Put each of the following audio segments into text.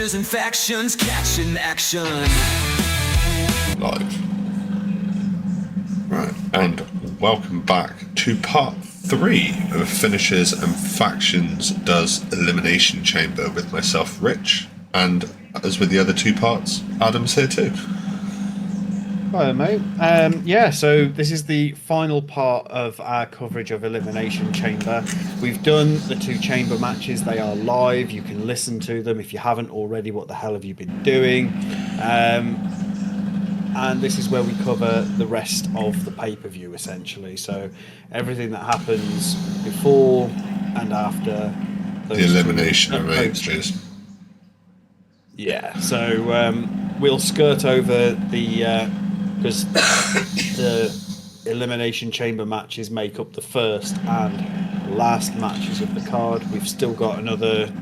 finishes and factions catching action. Live. Right, and welcome back to part 3 of Finishers and Factions does Elimination Chamber with myself, Rich, and as with the other 2 parts, Adam's here too. Hi, mate. So this is the final part of our coverage of Elimination Chamber. We've done the 2 chamber matches. They are live. You can listen to them. If you haven't already, what the hell have you been doing? And this is where we cover the rest of the pay-per-view, essentially. So everything that happens before and after The elimination arrangements. Yeah, so we'll skirt over the... because the Elimination Chamber matches make up the first and last matches of the card. We've still got another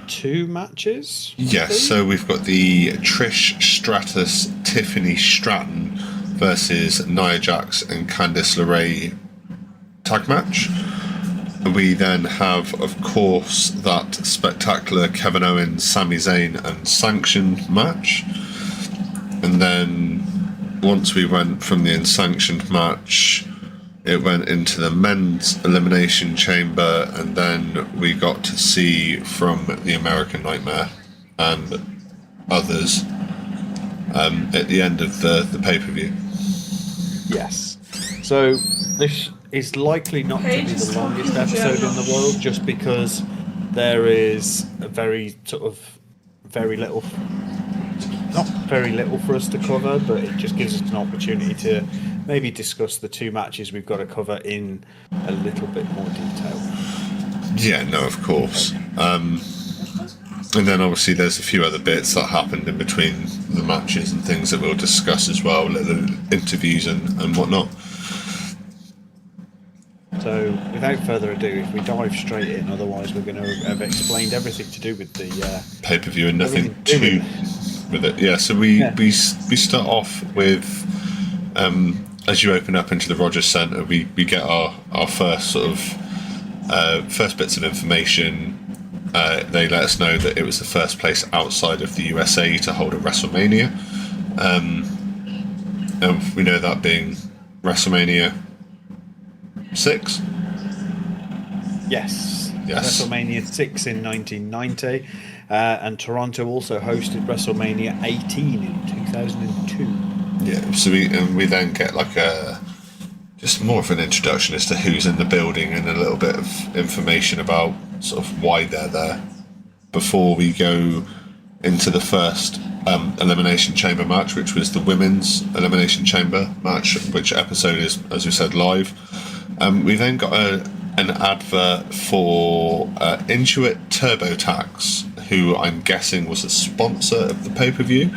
2 matches. Yes, so we've got the Trish Stratus, Tiffany Stratton versus Nia Jax and Candice LeRae tag match. We then have, of course, that spectacular Kevin Owens, Sami Zayn and Sanctioned match. And then once we went from the unsanctioned match, it went into the men's Elimination Chamber, and then we got to see from the American Nightmare and others at the end of the pay-per-view. Yes. So this is likely not to be the longest episode in the world, just because there is a very little for us to cover, but it just gives us an opportunity to maybe discuss the 2 matches we've got to cover in a little bit more detail. Yeah, no, of course. And then obviously there's a few other bits that happened in between the matches and things that we'll discuss as well, little interviews and whatnot. So without further ado, if we dive straight in, otherwise we're going to have explained everything to do with the pay-per-view and nothing too with it. Yeah, so we start off with as you open up into the Rogers Centre, we get our first sort of first bits of information. They let us know that it was the first place outside of the USA to hold a WrestleMania, and we know that being WrestleMania 6. Yes. WrestleMania 6 in 1990, and Toronto also hosted WrestleMania 18 in 2002. Yeah, so we then get like just more of an introduction as to who's in the building and a little bit of information about sort of why they're there before we go into the first Elimination Chamber match, which was the women's Elimination Chamber match, which episode is, as we said, live. We then got an advert for Intuit TurboTax, who I'm guessing was a sponsor of the pay-per-view,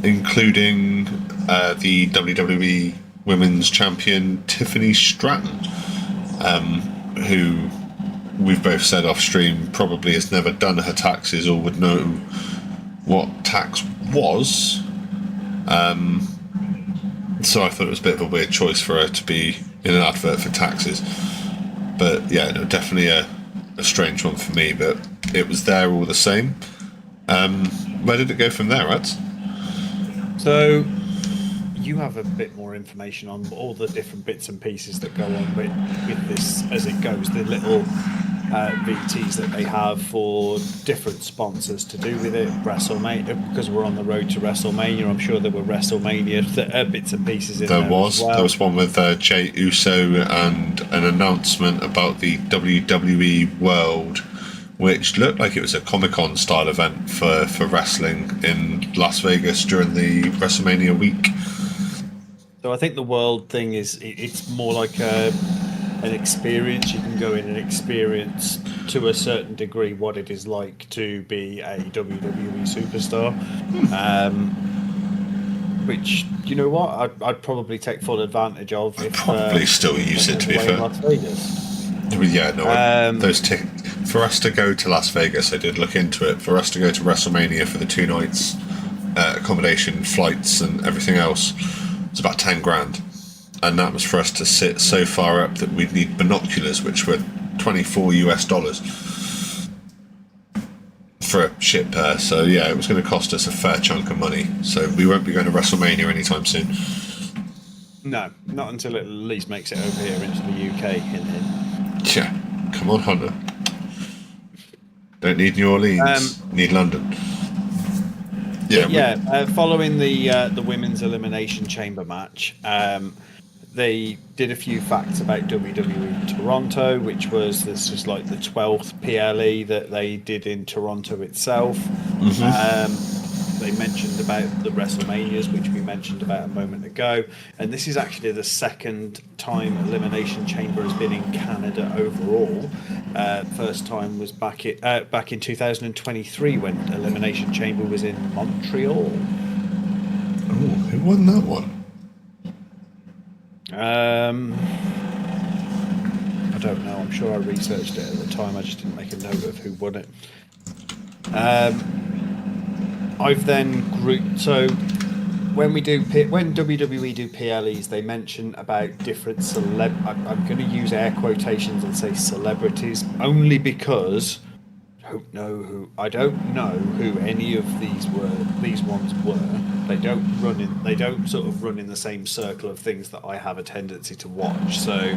including the WWE Women's Champion Tiffany Stratton, who we've both said off stream probably has never done her taxes or would know what tax was. So I thought it was a bit of a weird choice for her to be in an advert for taxes. But yeah, no, definitely a strange one for me, but it was there all the same. Where did it go from there, Ads? So you have a bit more information on all the different bits and pieces that go on with this as it goes, the little VTs that they have for different sponsors to do with it. WrestleMania, because we're on the road to WrestleMania, I'm sure there were WrestleMania bits and pieces in there. There was one with Jey Uso and an announcement about the WWE World, which looked like it was a Comic-Con style event for wrestling in Las Vegas during the WrestleMania week. So I think the world thing it's more like an experience. You can go in and experience to a certain degree what it is like to be a WWE superstar. Which, you know what, I'd probably take full advantage of. I'd probably still use it, to be fair. Las Vegas. Yeah, no, those tickets for us to go to Las Vegas, I did look into it. For us to go to WrestleMania for the 2 nights, accommodation, flights, and everything else, it's about 10 grand, and that was for us to sit so far up that we'd need binoculars, which were $24 US for a shit pair. So yeah, it was going to cost us a fair chunk of money. So we won't be going to WrestleMania anytime soon. No, not until it at least makes it over here into the UK. Yeah, come on, Honda. Don't need New Orleans. Need London. Yeah, following the women's Elimination Chamber match, they did a few facts about WWE Toronto, which was this is like the 12th PLE that they did in Toronto itself. They mentioned about the WrestleManias, which we mentioned about a moment ago, and this is actually the second time Elimination Chamber has been in Canada overall. First time was back in 2023 when Elimination Chamber was in Montreal. Oh, who won that one? I don't know. I'm sure I researched it at the time. I just didn't make a note of who won it. I've then grouped. So when WWE do PLEs, they mention about different I'm going to use air quotations and say celebrities only because I don't know who any of these ones were. They don't sort of run in the same circle of things that I have a tendency to watch. So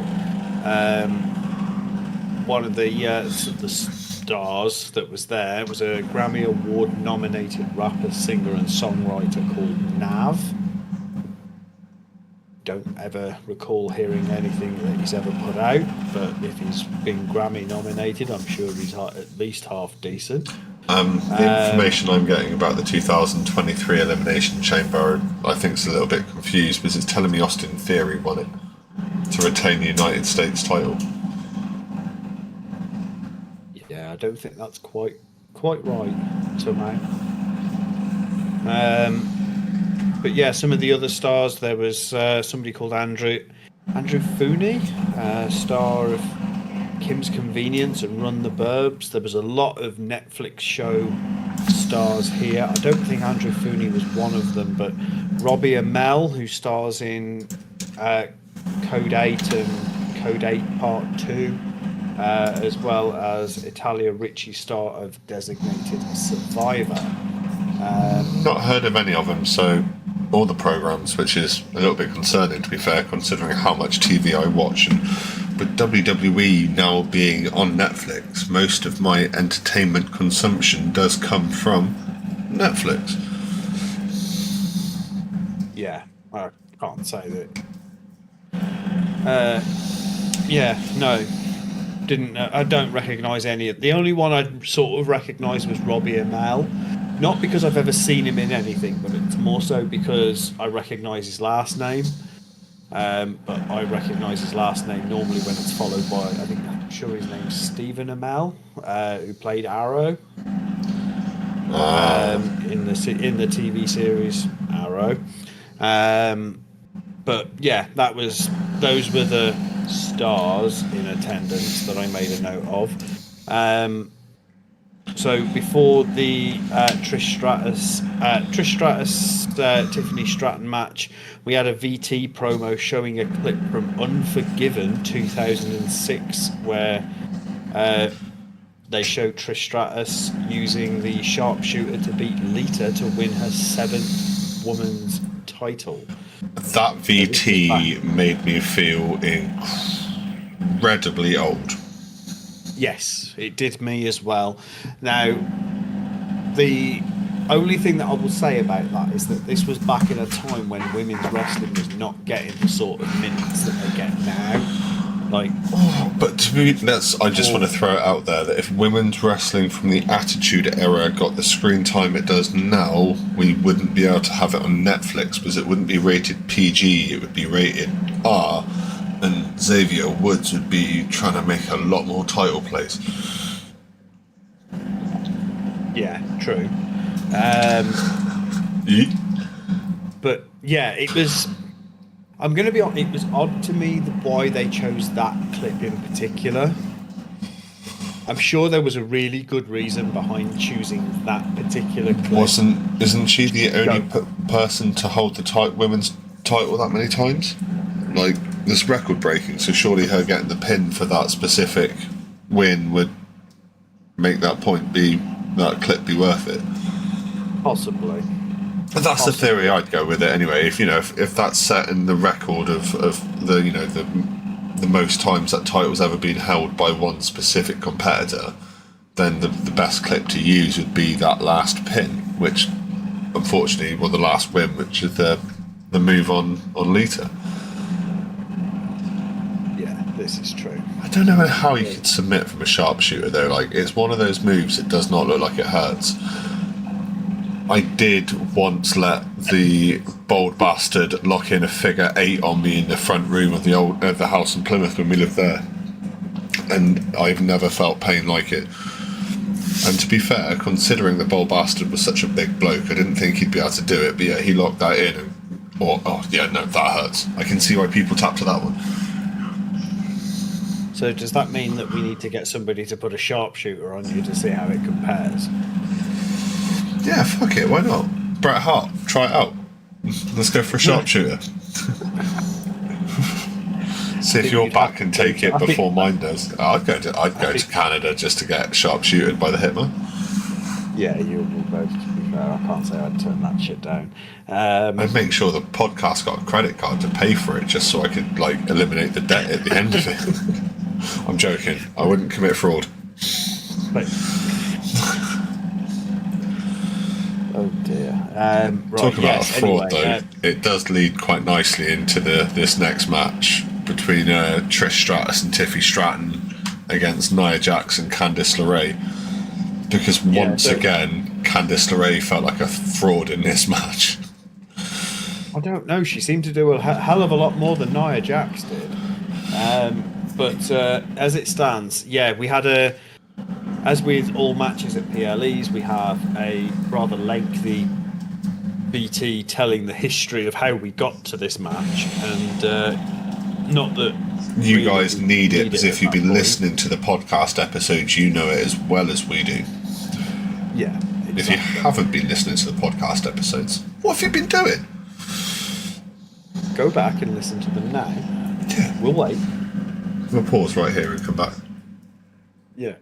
one of the stars that was there was a Grammy Award nominated rapper, singer and songwriter called Nav. Don't ever recall hearing anything that he's ever put out, but if he's been Grammy nominated, I'm sure he's at least half decent. The information I'm getting about the 2023 Elimination Chamber, I think it's a little bit confused because it's telling me Austin Theory won it to retain the United States title. Yeah, I don't think that's quite right somehow. But yeah, some of the other stars, there was somebody called Andrew Fooney, star of Kim's Convenience and Run the Burbs. There was a lot of Netflix show stars here. I don't think Andrew Fooney was one of them, but Robbie Amell, who stars in Code 8 and Code 8 Part 2, as well as Italia Ricci, star of Designated Survivor. Not heard of any of them, so all the programs, which is a little bit concerning to be fair, considering how much TV I watch. And with WWE now being on Netflix, most of my entertainment consumption does come from Netflix. Yeah, I can't say that. Didn't. I don't recognise any of. The only one I sort of recognised was Robbie Amell. Not because I've ever seen him in anything, but it's more so because I recognise his last name. But I recognise his last name normally when it's followed by, I'm sure his name's Stephen Amell, who played Arrow in the TV series Arrow. But yeah, those were the stars in attendance that I made a note of. So before the Trish Stratus Tiffany Stratton match, we had a VT promo showing a clip from Unforgiven 2006 where they show Trish Stratus using the sharpshooter to beat Lita to win her 7th woman's title. That VT made me feel incredibly old. Yes, it did me as well. Now, the only thing that I will say about that is that this was back in a time when women's wrestling was not getting the sort of minutes that they get now. But to me, I just want to throw it out there that if women's wrestling from the Attitude Era got the screen time it does now, we wouldn't be able to have it on Netflix because it wouldn't be rated PG, it would be rated R. And Xavier Woods would be trying to make a lot more title plays. Yeah, true. But yeah, it was. I'm going to be honest. It was odd to me why they chose that clip in particular. I'm sure there was a really good reason behind choosing that particular clip. Isn't she the only person to hold the women's title that many times? Like, this record breaking, so surely her getting the pin for that specific win would make that point be that clip be worth it. Possibly. But that's the theory I'd go with it anyway. If that's setting the record of the the most times that title's ever been held by one specific competitor, then the best clip to use would be that last pin, which unfortunately, the last win, which is the move on Lita. Yeah, this is true. I don't know how you could submit from a sharpshooter though. Like, it's one of those moves that does not look like it hurts. I did once let the bold bastard lock in a figure 8 on me in the front room of the house in Plymouth when we lived there, and I've never felt pain like it. And to be fair, considering the bold bastard was such a big bloke, I didn't think he'd be able to do it. But yeah, he locked that in, that hurts. I can see why people tap to that one. So does that mean that we need to get somebody to put a sharpshooter on you to see how it compares? Yeah, fuck it, why not? Bret Hart, try it out. Let's go for a sharpshooter. See if your back can take it before mine does. I'd go to Canada just to get sharpshooted by the Hitman. Yeah, you will both, to be fair. I can't say I'd turn that shit down. I'd make sure the podcast got a credit card to pay for it just so I could eliminate the debt at the end of it. I'm joking. I wouldn't commit fraud. But, oh dear. Right, Talk about fraud, though. It does lead quite nicely into this next match between Trish Stratus and Tiffy Stratton against Nia Jax and Candice LeRae. Because once again, Candice LeRae felt like a fraud in this match. I don't know. She seemed to do a hell of a lot more than Nia Jax did. But as it stands, we had as with all matches at PLEs, we have a rather lengthy BT telling the history of how we got to this match, and not that you guys need it, because if you've been listening to the podcast episodes, you know it as well as we do. Yeah. Exactly. If you haven't been listening to the podcast episodes, what have you been doing? Go back and listen to them now. Yeah. We'll wait. We'll pause right here and come back. Yeah.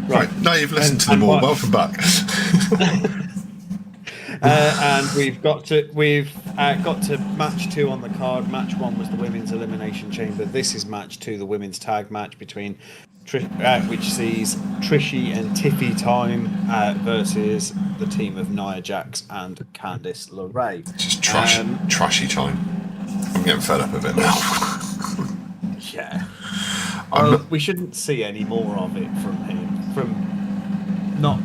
Right, now you've listened to them all. Welcome back. And we've got to match 2 on the card. Match 1 was the women's elimination chamber. This is match 2, the women's tag match between which sees Trishy and Tiffy Time versus the team of Nia Jax and Candice LeRae. Just trashy time. I'm getting fed up of it now. Yeah. We shouldn't see any more of it from him. From not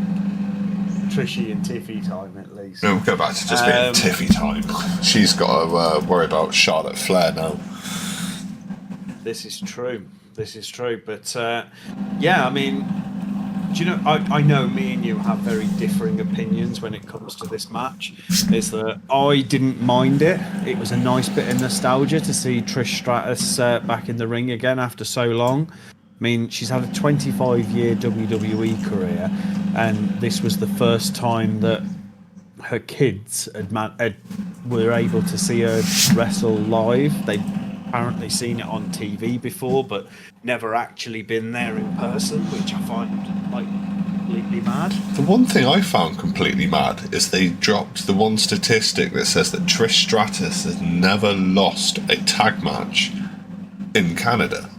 Trishy and Tiffy Time, at least. No, we'll go back to just being Tiffy Time. She's got to worry about Charlotte Flair now. This is true. But I mean, do you know? I know me and you have very differing opinions when it comes to this match. Is that I didn't mind it. It was a nice bit of nostalgia to see Trish Stratus back in the ring again after so long. I mean, she's had a 25-year WWE career, and this was the first time that her kids were able to see her wrestle live. They'd apparently seen it on TV before, but never actually been there in person, which I find completely mad. The one thing I found completely mad is they dropped the one statistic that says that Trish Stratus has never lost a tag match in Canada.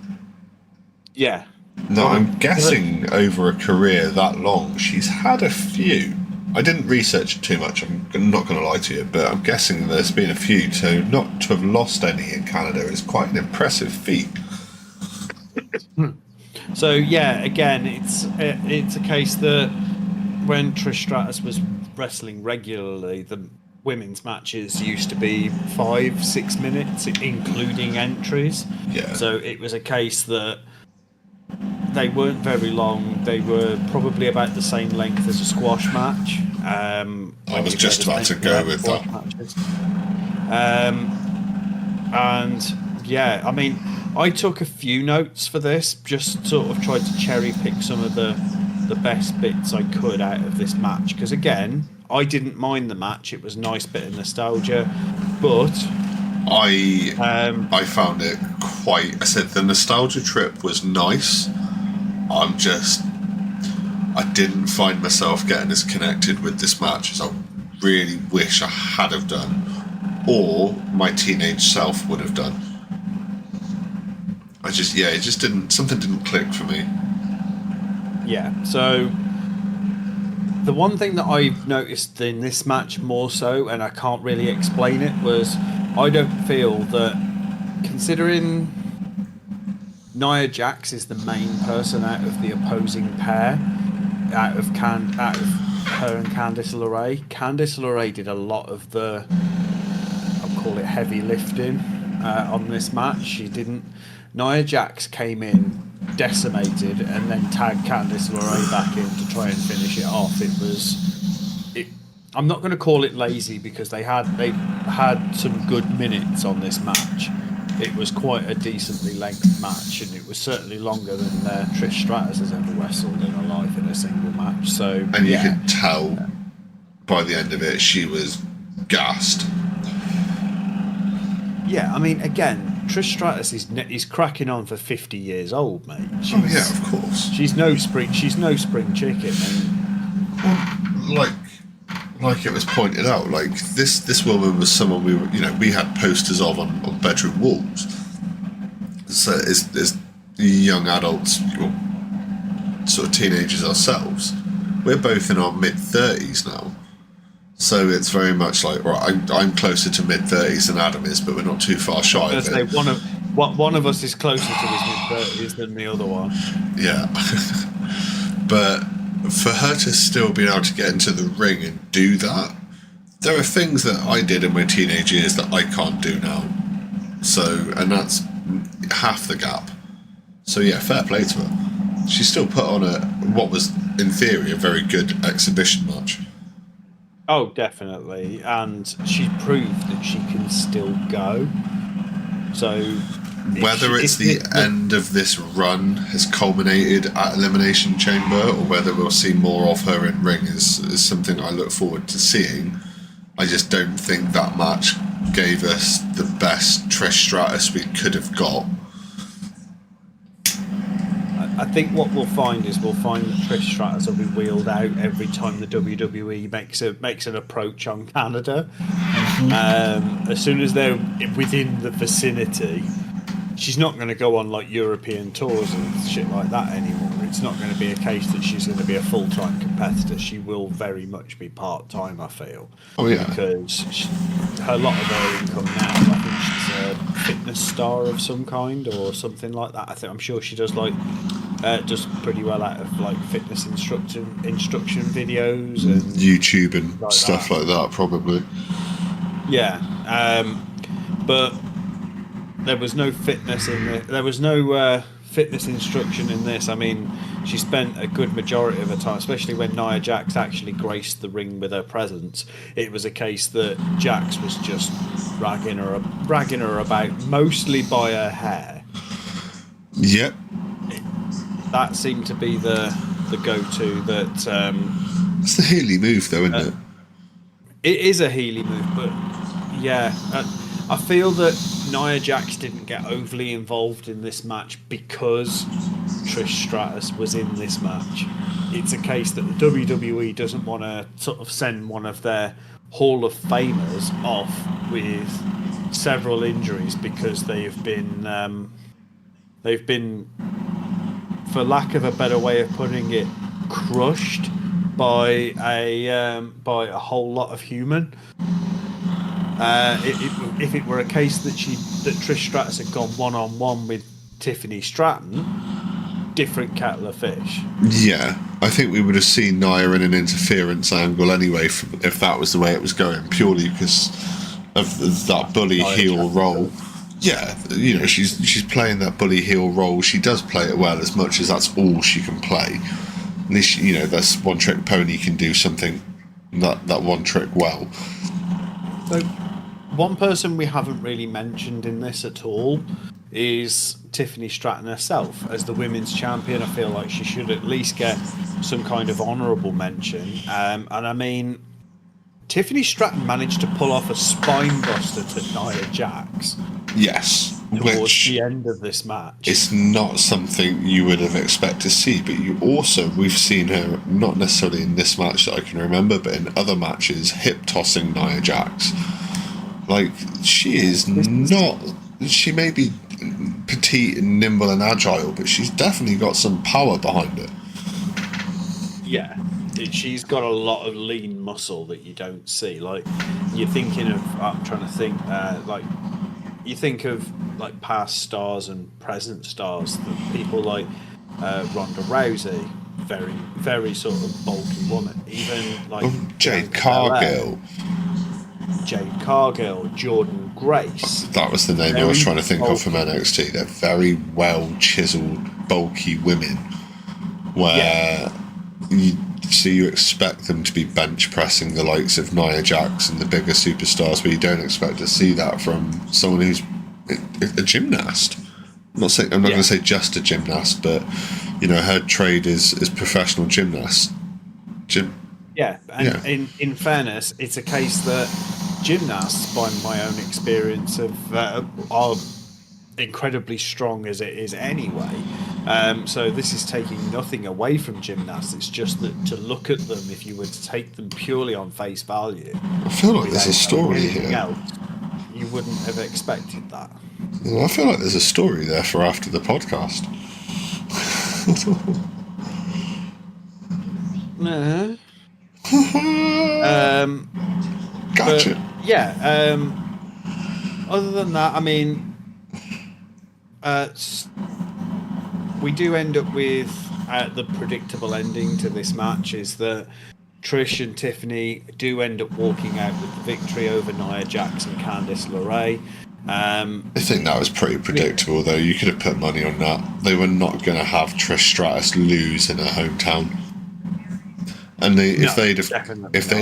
Yeah. Now, I'm guessing over a career that long, she's had a few. I didn't research it too much, I'm not going to lie to you, but I'm guessing there's been a few, so not to have lost any in Canada is quite an impressive feat. So, again, it's a case that when Trish Stratus was wrestling regularly, the women's matches used to be 5-6 minutes, including entries. Yeah. So it was a case that they weren't very long. They were probably about the same length as a squash match. I was just about to go with that. I mean, I took a few notes for this, just sort of tried to cherry pick some of the best bits I could out of this match. Because again, I didn't mind the match. It was a nice bit of nostalgia, but I found it quite. I said the nostalgia trip was nice. I didn't find myself getting as connected with this match as I really wish I had have done, or my teenage self would have done. It just didn't. Something didn't click for me. Yeah. So the one thing that I've noticed in this match more so, and I can't really explain it, was I don't feel that, considering Nia Jax is the main person out of the opposing pair, out of her and Candice LeRae. Candice LeRae did a lot of the, I'll call it heavy lifting on this match. She didn't. Nia Jax came in, decimated, and then tagged Candice LeRae back in to try and finish it off. I'm not going to call it lazy because they had some good minutes on this match. It was quite a decently length match, and it was certainly longer than Trish Stratus has ever wrestled in her life in a single match. So, and you could tell by the end of it she was gassed. Yeah, I mean, again, Trish Stratus is cracking on for 50 years old, mate. Yeah, of course. She's no spring chicken. Like it was pointed out, like this woman was someone we had posters of on bedroom walls. So as young adults, sort of teenagers ourselves, we're both in our mid-30s now. So it's very much like, right, I'm closer to mid-30s than Adam is, but we're not too far shy of it. One of us is closer to his mid-30s than the other one. Yeah. But for her to still be able to get into the ring and do that, there are things that I did in my teenage years that I can't do now. So, and that's half the gap. So yeah, fair play to her. She still put on what was, in theory, a very good exhibition match. Oh, definitely. And she proved that she can still go. So whether it's the end of this run has culminated at Elimination Chamber, or whether we'll see more of her in ring is something I look forward to seeing. I just don't think that match gave us the best Trish Stratus we could have got. I think what we'll find that Trish Stratus will be wheeled out every time the WWE makes an approach on Canada. As soon as they're within the vicinity, she's not going to go on like European tours and shit like that anymore. It's not going to be a case that she's going to be a full-time competitor. She will very much be part-time, I feel. Oh yeah. Because a lot of her income now, I think she's a fitness star of some kind or something like that. I'm sure she does does pretty well out of like fitness instruction videos and YouTube and stuff like that, probably. Yeah, but there was no fitness in it. There was no fitness instruction in this. I mean, she spent a good majority of her time, especially when Nia Jax actually graced the ring with her presence. It was a case that Jax was just ragging her about, mostly by her hair. Yep. That seemed to be the go-to. It's the Healy move, though, isn't it? It is a Healy move, but yeah, I feel that Nia Jax didn't get overly involved in this match because Trish Stratus was in this match. It's a case that the WWE doesn't want to sort of send one of their Hall of Famers off with several injuries because they've been, for lack of a better way of putting it, crushed by a whole lot of human. If it were a case that Trish Stratus had gone one-on-one with Tiffany Stratton, different kettle of fish. Yeah, I think we would have seen Nia in an interference angle anyway, if that was the way it was going, purely because of that bully heel role. Yeah, she's playing that bully heel role. She does play it well, as much as that's all she can play. At least, that's One Trick Pony can do something that one trick well. So, one person we haven't really mentioned in this at all is Tiffany Stratton herself. As the women's champion, I feel like she should at least get some kind of honourable mention. And I mean, Tiffany Stratton managed to pull off a spine buster to Nia Jax. Yes, towards which the end of this match. it's not something you would have expected to see. But we've seen her, not necessarily in this match that I can remember, but in other matches, hip tossing Nia Jax. Like, she is not. She may be petite and nimble and agile, but she's definitely got some power behind her. Yeah, she's got a lot of lean muscle that you don't see. Like, you're thinking of, I'm trying to think, like, you think of like past stars and present stars, people like Ronda Rousey, very, very sort of bulky woman. Even like Jade Cargill. Jordan Grace. That was the name I was trying to think of from NXT. They're very well chiseled, bulky women, where you expect them to be bench pressing the likes of Nia Jax and the bigger superstars, but you don't expect to see that from someone who's a gymnast. I'm not going to say just a gymnast, but her trade is professional gymnast. In fairness, it's a case that gymnasts, by my own experience, are incredibly strong as it is anyway. So this is taking nothing away from gymnasts. It's just that to look at them, if you were to take them purely on face value, I feel like there's a story here. Else, you wouldn't have expected that. I feel like there's a story there for after the podcast. Gotcha. Other than that, I mean, we do end up with the predictable ending to this match is that Trish and Tiffany do end up walking out with the victory over Nia Jax and Candice LeRae. I think that was pretty predictable, though. You could have put money on that. They were not going to have Trish Stratus lose in her hometown. And if they'd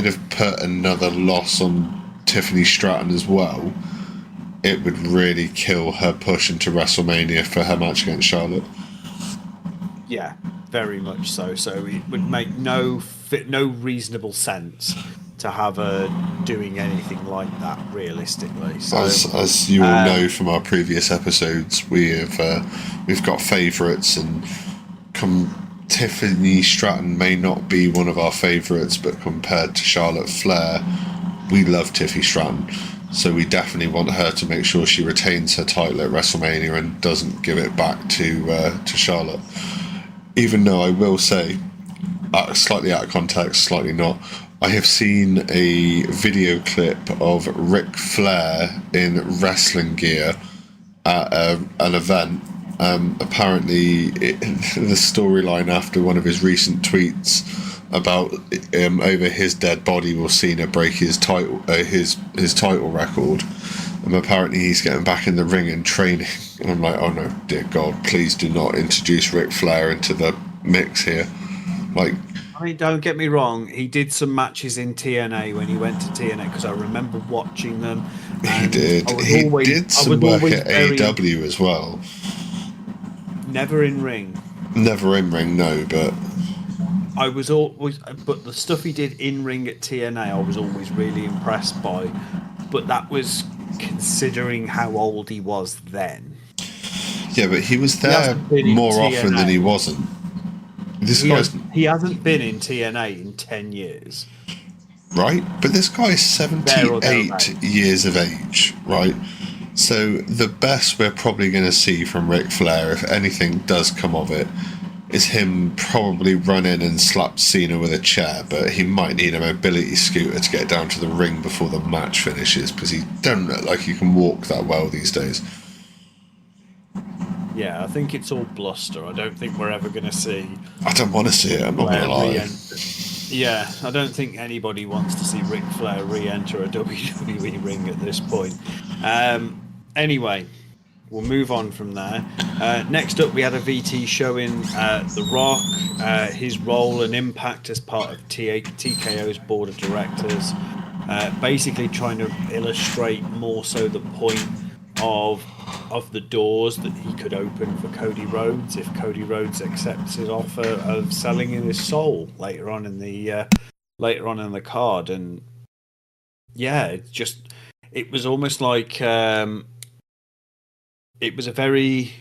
have put another loss on Tiffany Stratton as well, it would really kill her push into WrestleMania for her match against Charlotte. Yeah, very much so. So it would make no reasonable sense to have her doing anything like that realistically. So, as you all know from our previous episodes, we've got favourites, and Tiffany Stratton may not be one of our favourites, but compared to Charlotte Flair, we love Tiffy Stratton. So we definitely want her to make sure she retains her title at WrestleMania and doesn't give it back to Charlotte. Even though I will say, slightly out of context, slightly not, I have seen a video clip of Ric Flair in wrestling gear at an event. Apparently, the storyline after one of his recent tweets about over his dead body will Cena break his title record. And apparently he's getting back in the ring and training. And I'm like, oh no, dear God, please do not introduce Ric Flair into the mix here. Like, I mean, don't get me wrong. He did some matches in TNA when he went to TNA because I remember watching them. He did. He did some work at AEW as well. Never in ring. Never in ring, no. But I was always. But the stuff he did in ring at TNA, I was always really impressed by. But that was considering how old he was then. Yeah, but he was there more often than he wasn't. He hasn't been in TNA in 10 years. Right? But this guy is 78 years of age, right? So the best we're probably going to see from Ric Flair, if anything does come of it, is him probably run in and slap Cena with a chair, but he might need a mobility scooter to get down to the ring before the match finishes, because he don't look like he can walk that well these days. Yeah, I think it's all bluster. I don't think we're ever going to see... I don't want to see it, I'm not going to lie. Yeah, I don't think anybody wants to see Ric Flair re-enter a WWE ring at this point. Anyway, we'll move on from there. Next up, we had a VT showing The Rock, his role and impact as part of TKO's board of directors, basically trying to illustrate more so the point of the doors that he could open for Cody Rhodes if Cody Rhodes accepts his offer of selling him his soul later on in the card. And yeah, it was almost like it was a very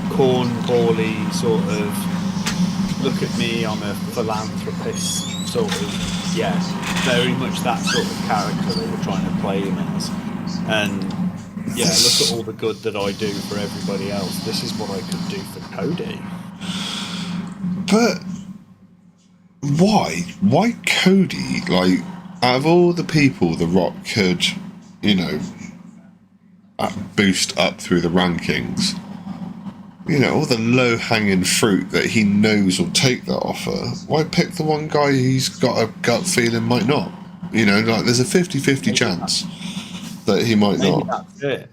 cornbally sort of, look at me, I'm a philanthropist sort of, yeah, very much that sort of character they were trying to play him as. And yeah, look at all the good that I do for everybody else. This is what I could do for Cody. But why? Why Cody? Like, out of all the people The Rock could, you know, boost up through the rankings, you know, all the low-hanging fruit that he knows will take that offer, why pick the one guy he's got a gut feeling might not? You know, like, there's a 50-50 chance that he might Maybe not. That's it.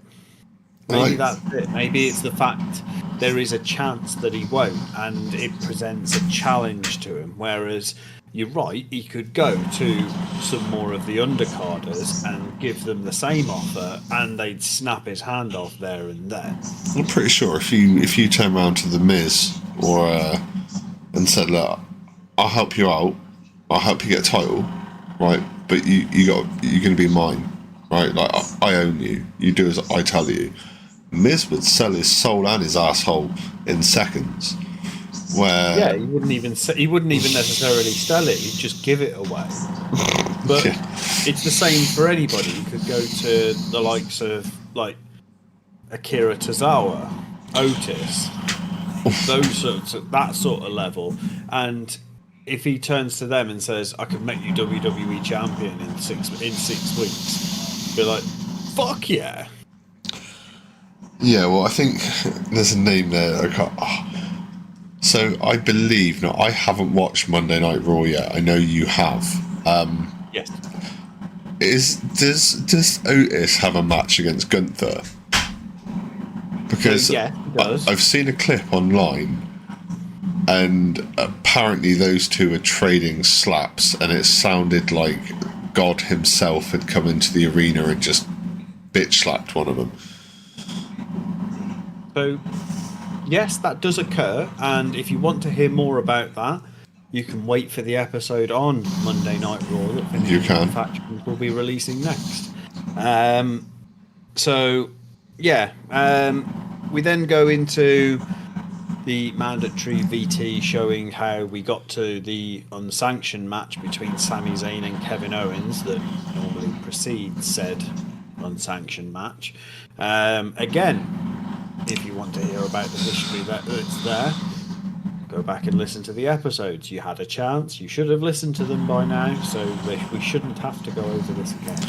Maybe that's it. Maybe it's the fact there is a chance that he won't, and it presents a challenge to him. Whereas, you're right, he could go to some more of the undercarders and give them the same offer, and they'd snap his hand off there and then. I'm pretty sure if you turn around to the Miz or and said, look, I'll help you out, I'll help you get a title, right? But you're going to be mine, right? Like, I own you. You do as I tell you. Miz would sell his soul and his asshole in seconds. Where yeah, he wouldn't even necessarily sell it. He'd just give it away. But yeah. It's the same for anybody. You could go to the likes of like Akira Tozawa, Otis, that sort of level, and if he turns to them and says, "I could make you WWE champion in 6 weeks," be like, "Fuck yeah!" Yeah, well, I think there's a name there. I can't. So I believe, no, I haven't watched Monday Night Raw yet. I know you have. Yes. Does Otis have a match against Gunther? Because yeah, he does. I've seen a clip online, and apparently those two are trading slaps, and it sounded like God himself had come into the arena and just bitch slapped one of them. So, yes, that does occur, and if you want to hear more about that, you can wait for the episode on Monday Night Raw that Finishing Factions will be releasing next. We then go into the mandatory VT showing how we got to the unsanctioned match between Sami Zayn and Kevin Owens that normally precedes said unsanctioned match. Again, if you want to hear about the history that's there, go back and listen to the episodes. You had a chance. You should have listened to them by now, so we shouldn't have to go over this again.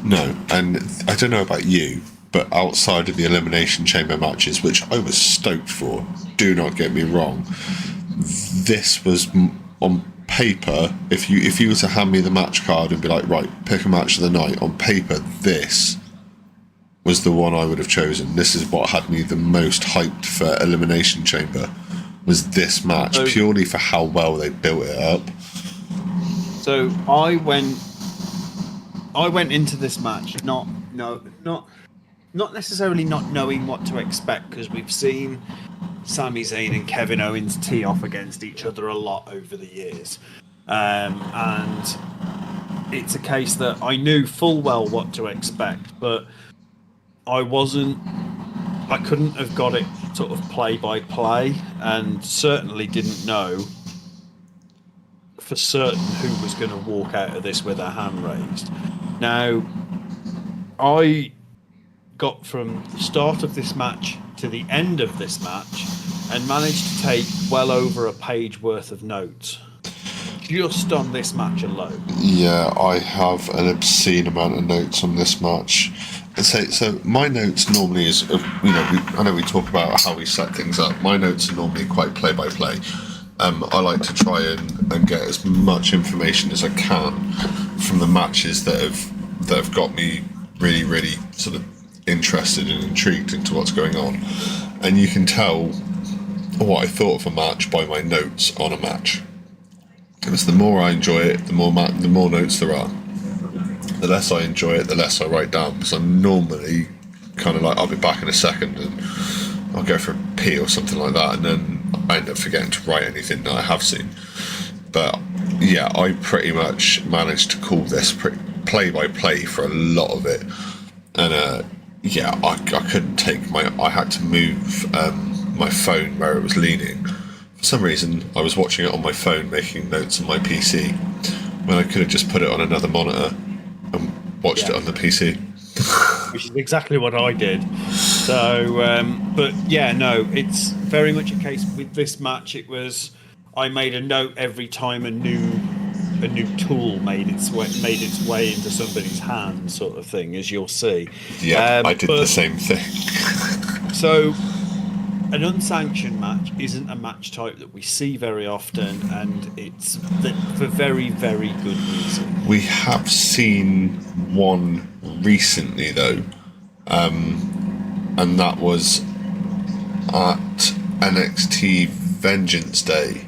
No, and I don't know about you, but outside of the Elimination Chamber matches, which I was stoked for, do not get me wrong, this was on paper, if you were to hand me the match card and be like, right, pick a match of the night, on paper, this was the one I would have chosen. This is what had me the most hyped for Elimination Chamber, was this match, purely for how well they built it up. So I went into this match not necessarily not knowing what to expect, because we've seen Sami Zayn and Kevin Owens tee off against each other a lot over the years, and it's a case that I knew full well what to expect, but I couldn't have got it sort of play by play, and certainly didn't know for certain who was going to walk out of this with a hand raised. Now, I got from the start of this match to the end of this match and managed to take well over a page worth of notes just on this match alone. Yeah, I have an obscene amount of notes on this match. So my notes normally is, I know we talk about how we set things up. My notes are normally quite play-by-play. I like to try and get as much information as I can from the matches that have got me really, really sort of interested and intrigued into what's going on. And you can tell what I thought of a match by my notes on a match. Because the more I enjoy it, the more notes there are. The less I enjoy it, the less I write down, because I'm normally kind of like, I'll be back in a second and I'll go for a pee or something like that, and then I end up forgetting to write anything that I have seen. But yeah, I pretty much managed to call this play by play for a lot of it, and yeah, I couldn't take I had to move my phone where it was leaning. For some reason, I was watching it on my phone, making notes on my PC, when I could have just put it on another monitor and watched it on the PC. Which is exactly what I did. So, but yeah, no, it's very much a case with this match. It was I made a note every time a new tool made its way into somebody's hand, sort of thing, as you'll see. Yeah, I did the same thing. So, an unsanctioned match isn't a match type that we see very often, and it's for very, very good reason. We have seen one recently, though, and that was at NXT Vengeance Day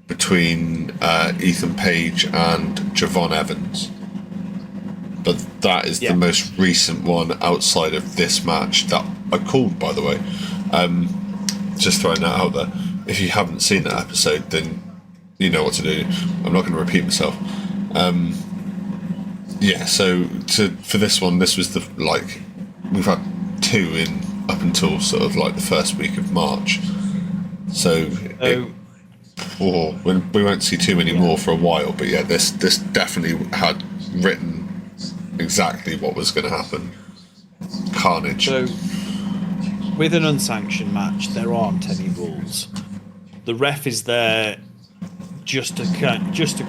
between Ethan Page and Javon Evans. But that is the most recent one outside of this match that I called, by the way. Just throwing that out there. If you haven't seen that episode, then you know what to do. I'm not going to repeat myself. So for this one, this was we've had two in up until sort of like the first week of March. We won't see too many more for a while. But yeah, this definitely had written exactly what was going to happen. Carnage. So, with an unsanctioned match, there aren't any rules. The ref is there just to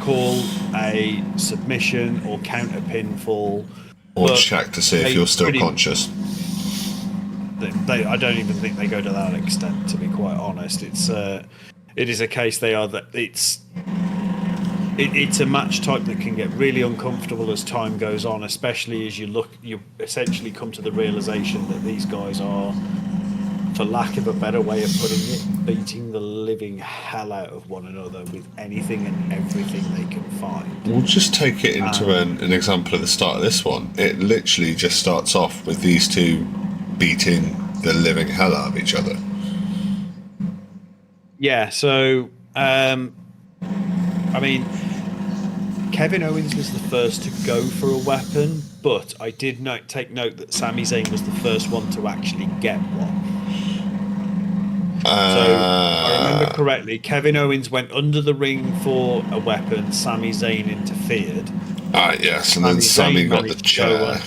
call a submission or count a pinfall, or check to see if you're still conscious. I don't even think they go to that extent, to be quite honest. It is a case it's a match type that can get really uncomfortable as time goes on, especially as you essentially come to the realization that these guys are, for lack of a better way of putting it, beating the living hell out of one another with anything and everything they can find. We'll just take it into an example at the start of this one. It literally just starts off with these two beating the living hell out of each other. Yeah, so, I mean, Kevin Owens was the first to go for a weapon, but I did take note that Sami Zayn was the first one to actually get one. So, I remember correctly, Kevin Owens went under the ring for a weapon, Sami Zayn interfered. Yes, and then Sami got the chair.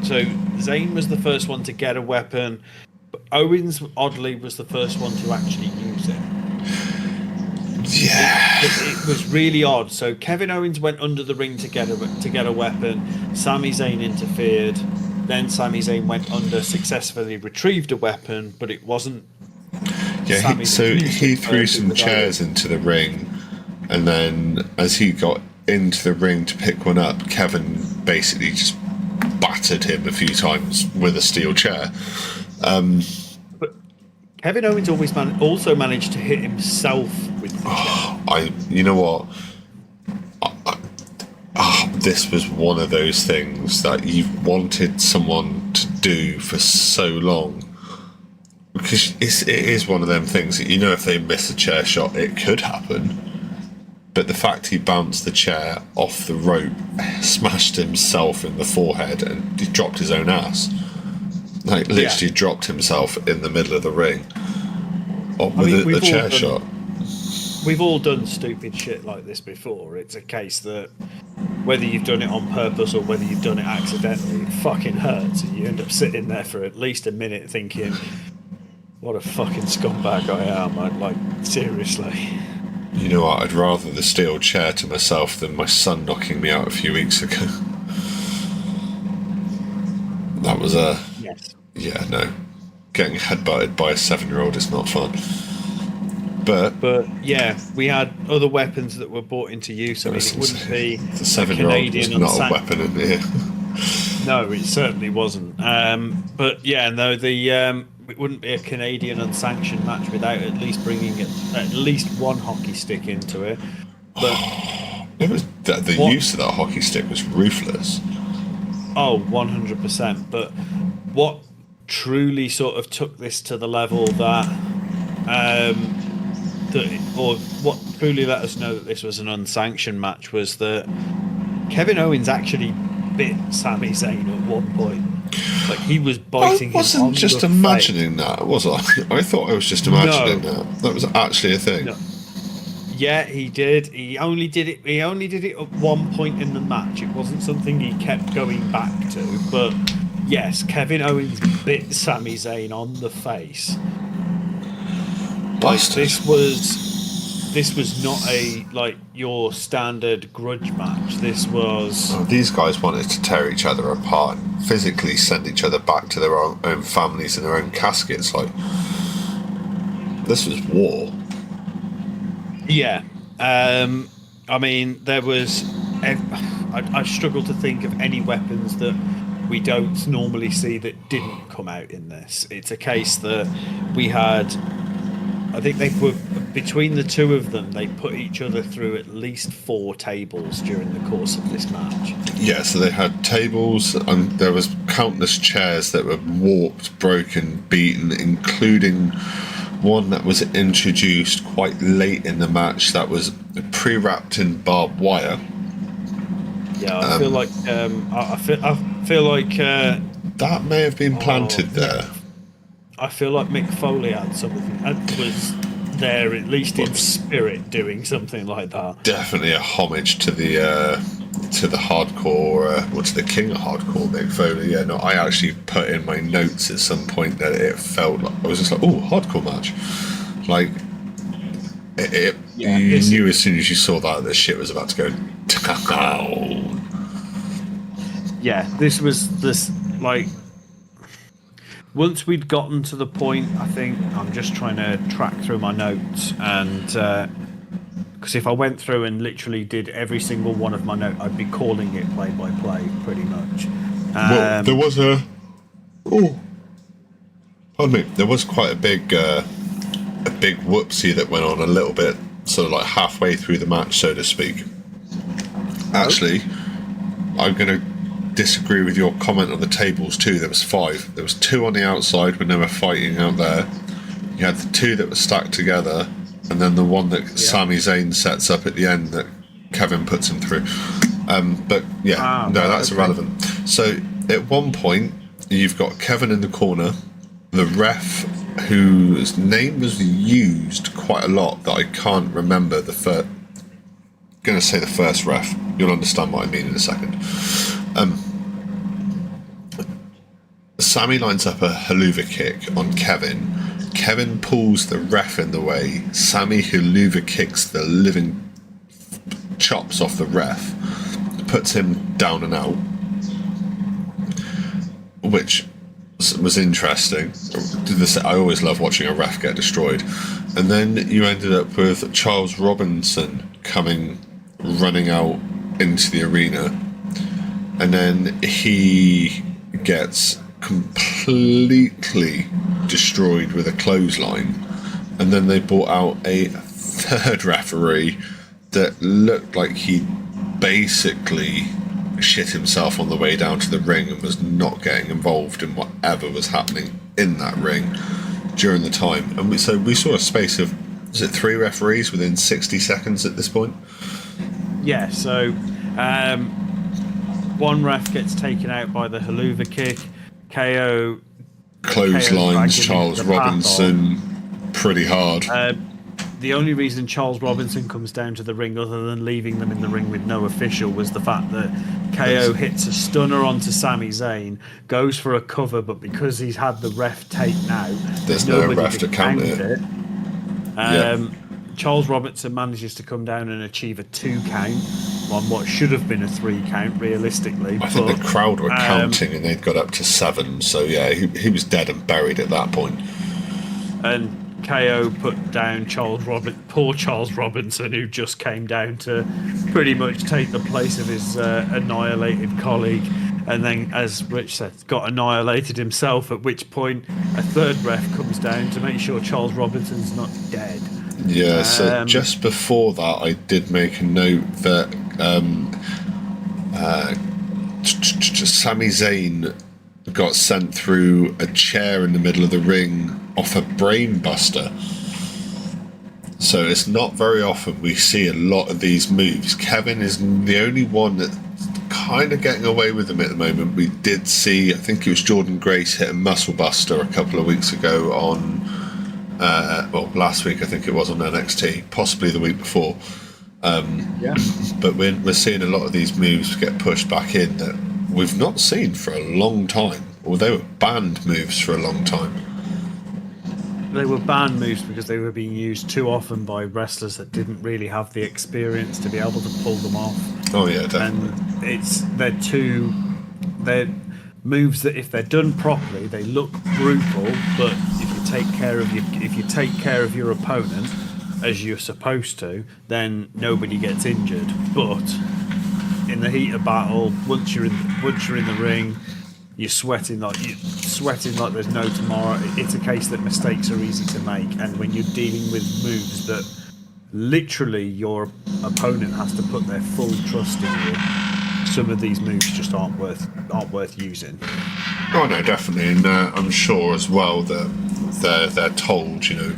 So Zayn was the first one to get a weapon, but Owens, oddly, was the first one to actually use it. Yeah. It was really odd. So Kevin Owens went under the ring to get a weapon. Sami Zayn interfered. Then Sami Zayn went under, successfully retrieved a weapon, but it wasn't. Yeah, he threw some chairs into the ring, and then as he got into the ring to pick one up, Kevin basically just battered him a few times with a steel chair. But Kevin Owens also managed to hit himself with the chair. You know what? This was one of those things that you've wanted someone to do for so long, because it is one of them things that, you know, if they miss a chair shot, it could happen. But the fact he bounced the chair off the rope, smashed himself in the forehead, and he dropped his own ass. Like, literally dropped himself in the middle of the ring with the chair shot. We've all done stupid shit like this before. It's a case that whether you've done it on purpose or whether you've done it accidentally, it fucking hurts. And you end up sitting there for at least a minute thinking, what a fucking scumbag I am. Like, seriously. You know what? I'd rather the steel chair to myself than my son knocking me out a few weeks ago. That was Yes. Yeah, no. Getting headbutted by a 7-year-old is not fun. But yeah, we had other weapons that were brought into use. I mean, it wouldn't be the 7-year-old was not a weapon in here. No, it certainly wasn't. But yeah, no, it wouldn't be a Canadian unsanctioned match without at least bringing at least one hockey stick into it. But it was the use of that hockey stick was ruthless. Oh, 100%. But what truly sort of took this to the level that what truly let us know that this was an unsanctioned match was that Kevin Owens actually bit Sami Zayn at one point. Like, he was I biting him on wasn't just the imagining that, was I? I thought I was just imagining No. that. That was actually a thing. No. Yeah, he did. He only did it. He only did it at one point in the match. It wasn't something he kept going back to. But yes, Kevin Owens bit Sami Zayn on the face. Like, Bastard. this was not a like your standard grudge match. This was Oh, these guys wanted to tear each other apart and physically send each other back to their own families and their own caskets. Like, this was war. yeah. I mean, there was. I struggle to think of any weapons that we don't normally see that didn't come out in this. It's a case that we had. I think they were between the two of them. They put each other through at least 4 tables during the course of this match. Yeah, so they had tables and there was countless chairs that were warped, broken, beaten, including one that was introduced quite late in the match that was pre-wrapped in barbed wire. Yeah, I feel like I feel like That may have been planted there. I feel like Mick Foley had something was there at least in spirit doing something like that. Definitely a homage to the hardcore, to the king of hardcore, Mick Foley. Yeah, no, I actually put in my notes at some point that it felt like I was just like, oh, hardcore match. Like you knew as soon as you saw that shit was about to go down. Yeah, this was like. Once we'd gotten to the point, I think I'm just trying to track through my notes, and because if I went through and literally did every single one of my notes, I'd be calling it play by play, pretty much. Well, there was pardon me. There was quite a big whoopsie that went on a little bit, sort of like halfway through the match, so to speak. Actually, I'm going to disagree with your comment on the tables too. There was 5. There was 2 on the outside when they were fighting out there. You had the 2 that were stacked together, and then the one that Sami Zayn sets up at the end that Kevin puts him through. But yeah, that's irrelevant. So at one point, you've got Kevin in the corner, the ref whose name was used quite a lot that I can't remember. Going to say the first ref. You'll understand what I mean in a second. Sami lines up a haluva kick on Kevin. Kevin pulls the ref in the way. Sami haluva kicks the living chops off the ref, puts him down and out, which was interesting. I always love watching a ref get destroyed. And then you ended up with Charles Robinson running out into the arena, and then he gets completely destroyed with a clothesline, and then they brought out a third referee that looked like he basically shit himself on the way down to the ring and was not getting involved in whatever was happening in that ring during the time. And we saw a space of, was it 3 referees within 60 seconds at this point? Yeah, so one ref gets taken out by the haluva kick. KO clotheslines Charles Robinson pretty hard. The only reason Charles Robinson comes down to the ring, other than leaving them in the ring with no official, was the fact that KO hits a stunner onto Sami Zayn, goes for a cover, but because he's had the ref taken out, there's no ref to count it. Charles Robinson manages to come down and achieve a 2 count on what should have been a 3 count, realistically. I think the crowd were counting and they'd got up to 7, so yeah, he was dead and buried at that point. And KO put down poor Charles Robinson, who just came down to pretty much take the place of his annihilated colleague, and then, as Rich said, got annihilated himself, at which point a third ref comes down to make sure Charles Robinson's not dead. Yeah, so just before that, I did make a note that Sami Zayn got sent through a chair in the middle of the ring off a brain buster. So it's not very often we see a lot of these moves. Kevin is the only one that kind of getting away with them at the moment. We did see, I think it was Jordan Grace hit a muscle buster a couple of weeks ago on, last week I think it was on NXT, possibly the week before. Yeah. But we're seeing a lot of these moves get pushed back in that we've not seen for a long time, or they were banned moves for a long time. They were banned moves because they were being used too often by wrestlers that didn't really have the experience to be able to pull them off. Oh yeah, definitely. And they're moves that, if they're done properly, they look brutal. But if you take care of your opponent as you're supposed to, then nobody gets injured. But in the heat of battle, once you're in the ring, you're sweating like there's no tomorrow. It's a case that mistakes are easy to make, and when you're dealing with moves that literally your opponent has to put their full trust in you, some of these moves just aren't worth using. Oh no, definitely, and I'm sure as well that they're told, do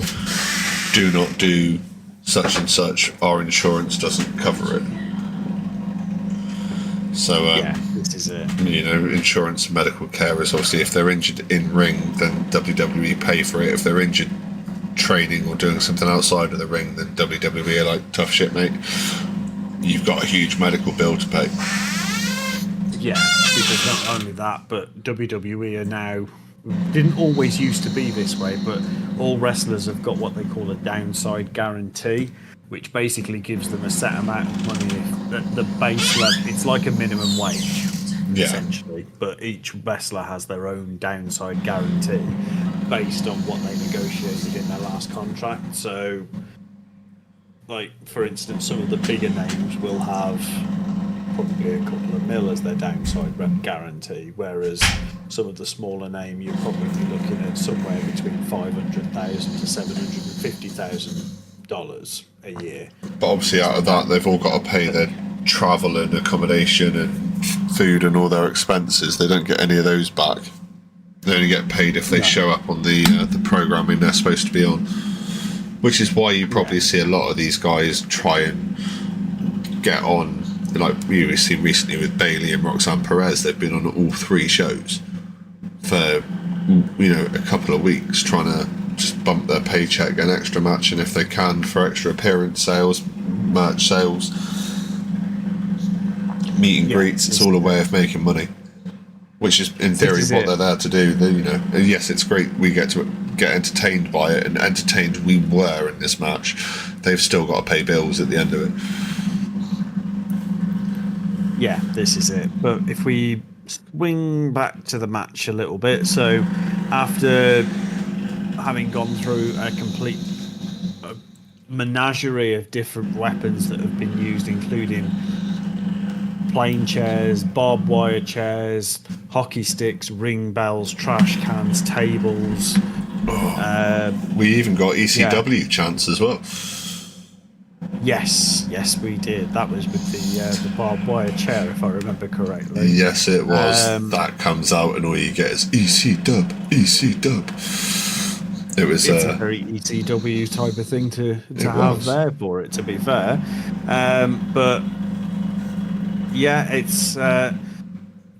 not do such and such. Our insurance doesn't cover it. So this is it. Insurance and medical care is obviously, if they're injured in ring, then WWE pay for it. If they're injured training or doing something outside of the ring, then WWE are like, tough shit, mate. You've got a huge medical bill to pay. Yeah, because not only that, but WWE are now, didn't always used to be this way, but all wrestlers have got what they call a downside guarantee, which basically gives them a set amount of money at the base level. It's like a minimum wage, essentially, but each wrestler has their own downside guarantee based on what they negotiated in their last contract. So, like, for instance, some of the bigger names will have probably a couple of mil as their downside guarantee, whereas some of the smaller name, you're probably looking at somewhere between $500,000 to $750,000 a year. But obviously out of that, they've all got to pay their travel and accommodation and food and all their expenses. They don't get any of those back. They only get paid if they show up on the programming they're supposed to be on, which is why you probably see a lot of these guys try and get on. Like we've seen recently with Bayley and Roxanne Perez, they've been on all three shows for a couple of weeks, trying to just bump their paycheck, get an extra match, and if they can, for extra appearance sales, merch sales, meet and greets. It's all a way of making money, which is in theory what they're there to do. And yes, it's great we get to get entertained by it, and entertained we were in this match. They've still got to pay bills at the end of it. Yeah, this is it. But if we swing back to the match a little bit, so after having gone through a complete menagerie of different weapons that have been used, including plane chairs, barbed wire chairs, hockey sticks, ring bells, trash cans, tables. We even got ECW chants as well. Yes, we did. That was with the barbed wire chair, if I remember correctly. Yes, it was. That comes out and all you get is EC dub. It was. It's a very ECW type of thing to have there for it, to be fair. But yeah, it's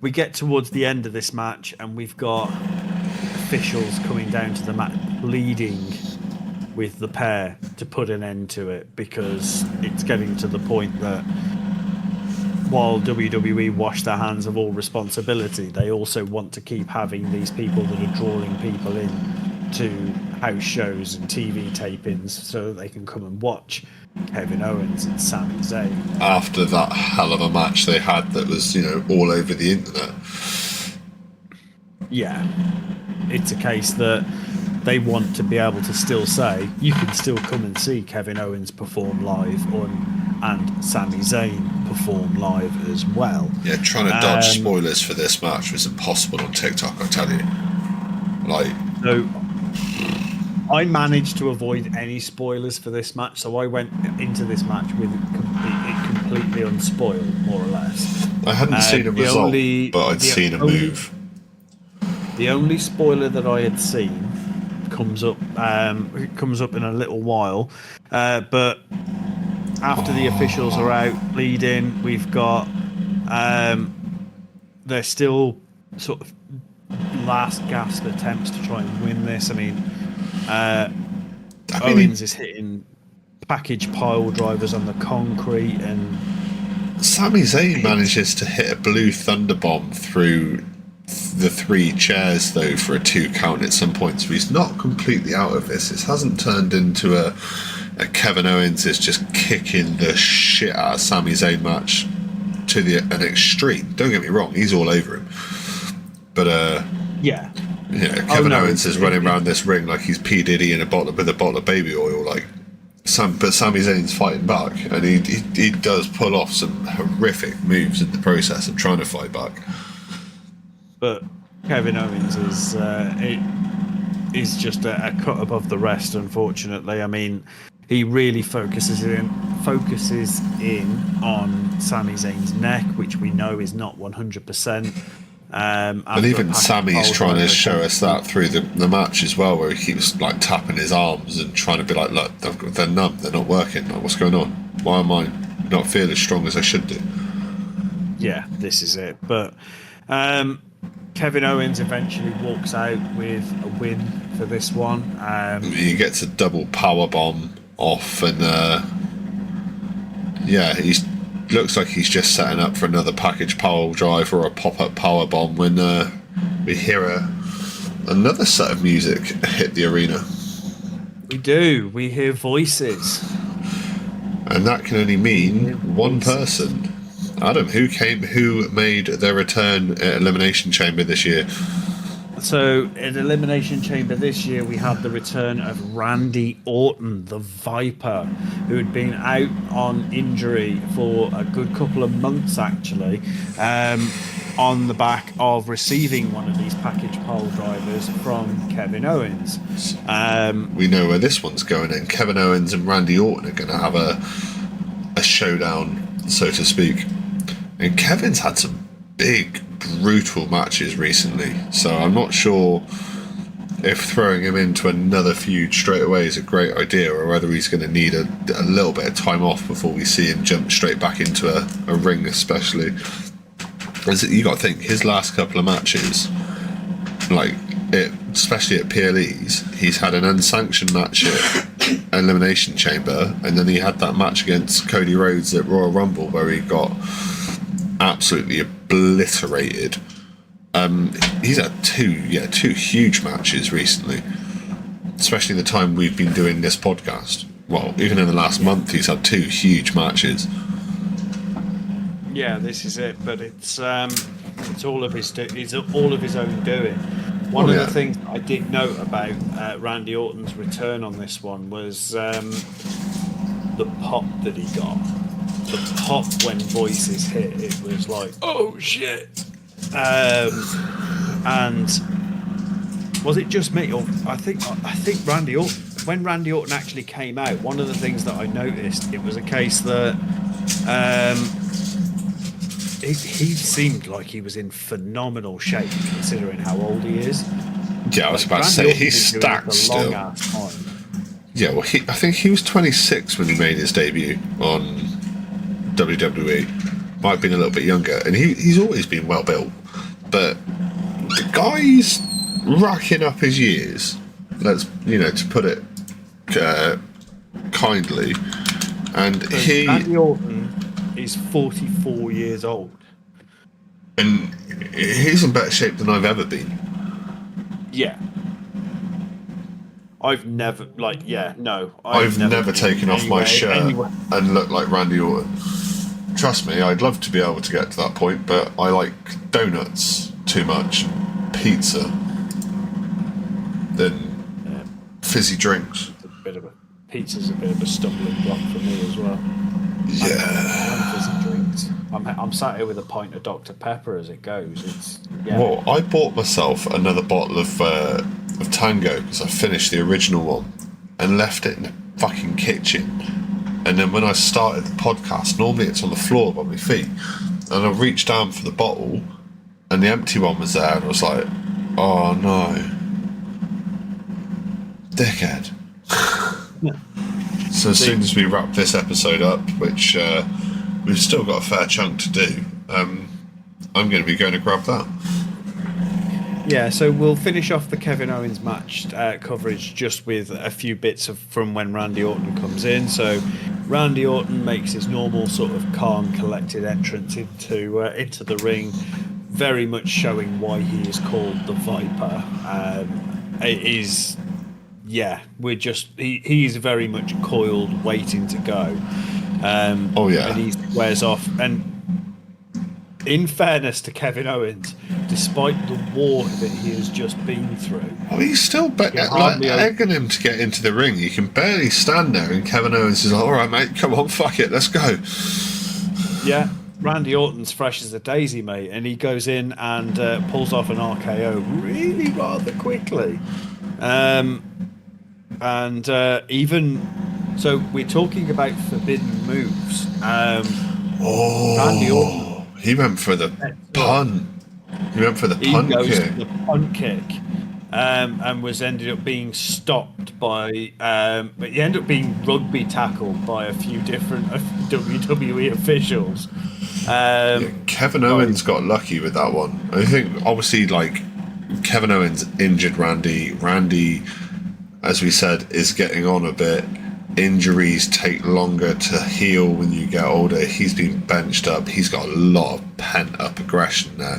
we get towards the end of this match and we've got officials coming down to the mat pleading with the pair to put an end to it, because it's getting to the point that while WWE wash their hands of all responsibility, they also want to keep having these people that are drawing people in to house shows and TV tapings so that they can come and watch Kevin Owens and Sami Zayn. After that hell of a match they had that was, all over the internet. Yeah. It's a case that they want to be able to still say, you can still come and see Kevin Owens perform live and Sami Zayn perform live as well. Yeah, trying to dodge spoilers for this match was impossible on TikTok, I tell you. So I managed to avoid any spoilers for this match, so I went into this match with it completely unspoiled, more or less. I hadn't seen a result, but I'd seen a move. The only spoiler that I had seen comes up in a little while, but after the officials are out bleeding, we've got they're still sort of last gasp attempts to try and win this. I mean, Owens is hitting package pile drivers on the concrete, and Sami Zayn manages to hit a blue thunder bomb through the 3 chairs though for a 2 count at some point, so he's not completely out of this. It hasn't turned into a Kevin Owens is just kicking the shit out of Sami Zayn match to an extreme. Don't get me wrong, he's all over him, but yeah, Kevin Owens is running around this ring like he's P Diddy in with a bottle of baby oil, like. But Sami Zayn's fighting back, and he does pull off some horrific moves in the process of trying to fight back. But Kevin Owens is just a cut above the rest, unfortunately. I mean, he really focuses in on Sami Zayn's neck, which we know is not 100%. And even Sami's trying to show us that through the match as well, where he keeps like tapping his arms and trying to be like, look, they're numb, they're not working. Like, what's going on? Why am I not feeling as strong as I should do? Yeah, this is it. But Kevin Owens eventually walks out with a win for this one. He gets a double power bomb off, and he looks like he's just setting up for another package power drive or a pop-up power bomb when we hear another set of music hit the arena. We do. We hear voices, and that can only mean one person. Adam, who made their return at Elimination Chamber this year? So at Elimination Chamber this year, we had the return of Randy Orton, the Viper, who had been out on injury for a good couple of months, actually, on the back of receiving one of these package pole drivers from Kevin Owens. We know where this one's going, and Kevin Owens and Randy Orton are going to have a showdown, so to speak. And Kevin's had some big, brutal matches recently, so I'm not sure if throwing him into another feud straight away is a great idea, or whether he's going to need a little bit of time off before we see him jump straight back into a ring, especially. You got to think, his last couple of matches, especially at PLEs, he's had an unsanctioned match at Elimination Chamber, and then he had that match against Cody Rhodes at Royal Rumble where he got absolutely obliterated. He's had two huge matches recently, especially the time we've been doing this podcast. Well, even in the last month, he's had 2 huge matches. Yeah, this is it, but it's all of his own doing. One of the things I did note about Randy Orton's return on this one was the pop that he got. The pop when voices hit, it was like, oh shit. And was it just me, or I think Randy Orton, when Randy Orton actually came out, one of the things that I noticed, it was a case that he seemed like he was in phenomenal shape considering how old he is. Yeah, I was about to say, he's stacked still. Yeah, well, I think he was 26 when he made his debut on WWE. Might have been a little bit younger, and he's always been well built, but the guy's racking up his years, to put it kindly, and Randy Orton is 44 years old, and he's in better shape than I've ever been. Yeah, I've never taken off my shirt and looked like Randy Orton. Trust me, I'd love to be able to get to that point, but I like donuts too much, pizza, than fizzy drinks. Pizza's a bit of a stumbling block for me as well. Yeah. Fizzy drinks. I'm sat here with a pint of Dr. Pepper as it goes. Well, I bought myself another bottle of Tango because I finished the original one and left it in the fucking kitchen. And then when I started the podcast, normally it's on the floor by my feet, and I reached down for the bottle, and the empty one was there, and I was like, "Oh no, dickhead!" So as soon as we wrap this episode up, which we've still got a fair chunk to do, I'm going to be going to grab that. Yeah, so we'll finish off the Kevin Owens match coverage just with a few bits from when Randy Orton comes in. So Randy Orton makes his normal sort of calm, collected entrance into the ring, very much showing why he is called the Viper. It is, yeah, he's very much coiled, waiting to go. Oh yeah, and he squares off. And in fairness to Kevin Owens, despite the war that he has just been through, he's still egging him to get into the ring. He can barely stand there, and Kevin Owens is like, "All right, mate, come on, fuck it, let's go." Yeah, Randy Orton's fresh as a daisy, mate, and he goes in and pulls off an RKO really rather quickly. Even so, we're talking about forbidden moves. Randy Orton. He went for the punt. He went for the punt kick. The punt kick, and ended up being stopped by. But he ended up being rugby tackled by a few different WWE officials. Kevin Owens got lucky with that one. I think obviously, like, Kevin Owens injured Randy. Randy, as we said, is getting on a bit. Injuries take longer to heal when you get older. He's been benched up. He's got a lot of pent-up aggression there.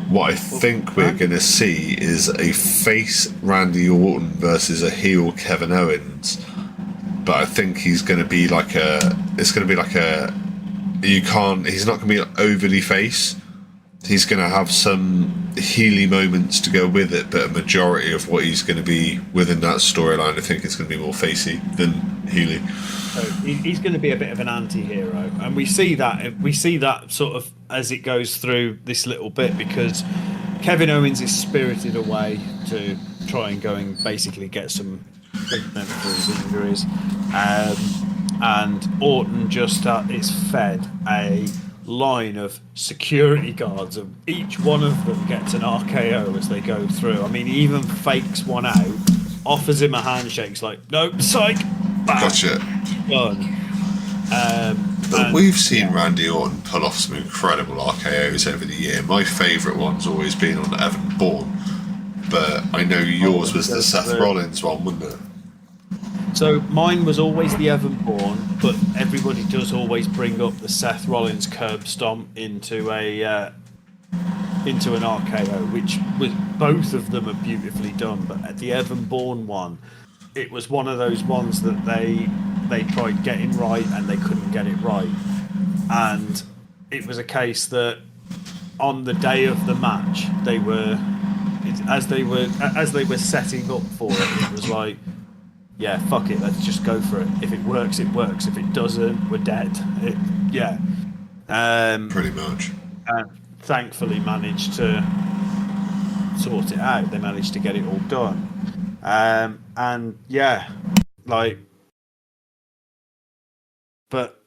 What I think we're going to see is a face Randy Orton versus a heel Kevin Owens. But I think he's going to be like he's not going to be overly face. He's going to have some heely moments to go with it, but a majority of what he's going to be within that storyline, I think it's going to be more facey than heely. So he's going to be a bit of an anti-hero, and we see that sort of as it goes through this little bit, because Kevin Owens is spirited away to try and go and basically get some treatment for his injuries, and Orton just is fed a line of security guards, and each one of them gets an RKO as they go through. I mean, he even fakes one out, offers him a handshake. It's like, no, psych, bam, gotcha, done. But we've seen Randy Orton pull off some incredible RKOs over the year. My favourite one's always been on Evan Bourne, but I know yours was the Seth Rollins one, wasn't it? So mine was always the Evan Bourne, but everybody does always bring up the Seth Rollins curb stomp into an RKO, which was, both of them are beautifully done. But at the Evan Bourne one, it was one of those ones that they tried getting right and they couldn't get it right, and it was a case that on the day of the match as they were setting up for it, it was like, yeah, fuck it, let's just go for it. If it works, it works. If it doesn't, we're dead. Pretty much. And thankfully managed to sort it out. They managed to get it all done. And yeah, like, but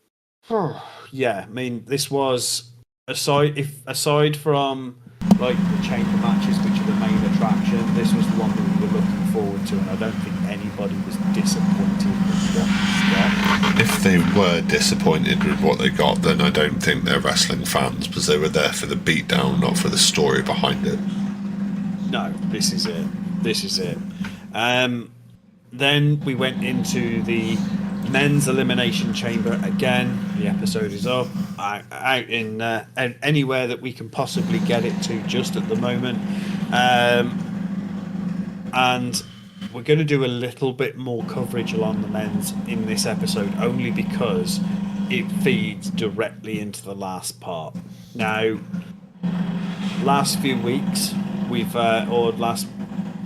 yeah, I mean, this was aside from like the chamber matches, which are the main attraction, this was the one that we were looking forward to, and I don't think anybody was disappointed with what we got. If they were disappointed with what they got, then I don't think they're wrestling fans, because they were there for the beatdown, not for the story behind it. No, this is it. Then we went into the men's elimination chamber again. The episode is up, out in anywhere that we can possibly get it to just at the moment, and we're going to do a little bit more coverage along the men's in this episode, only because it feeds directly into the last part. Now, last few weeks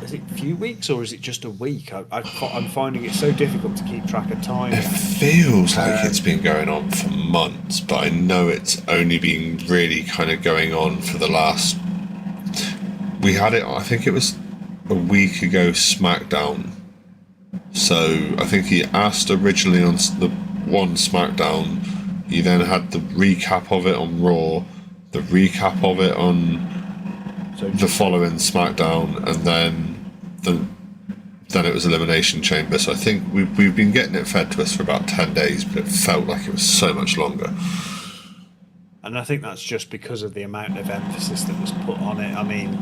is it few weeks or is it just a week? I'm finding it so difficult to keep track of time. It feels like it's been going on for months, but I know it's only been really kind of going on for the last... We had it, I think it was a week ago, SmackDown. So I think he asked originally on the one SmackDown. He then had the recap of it on Raw, the recap of it on the following SmackDown, and then it was Elimination Chamber. So I think we've been getting it fed to us for about 10 days, but it felt like it was so much longer. and I think that's just because of the amount of emphasis that was put on it. I mean,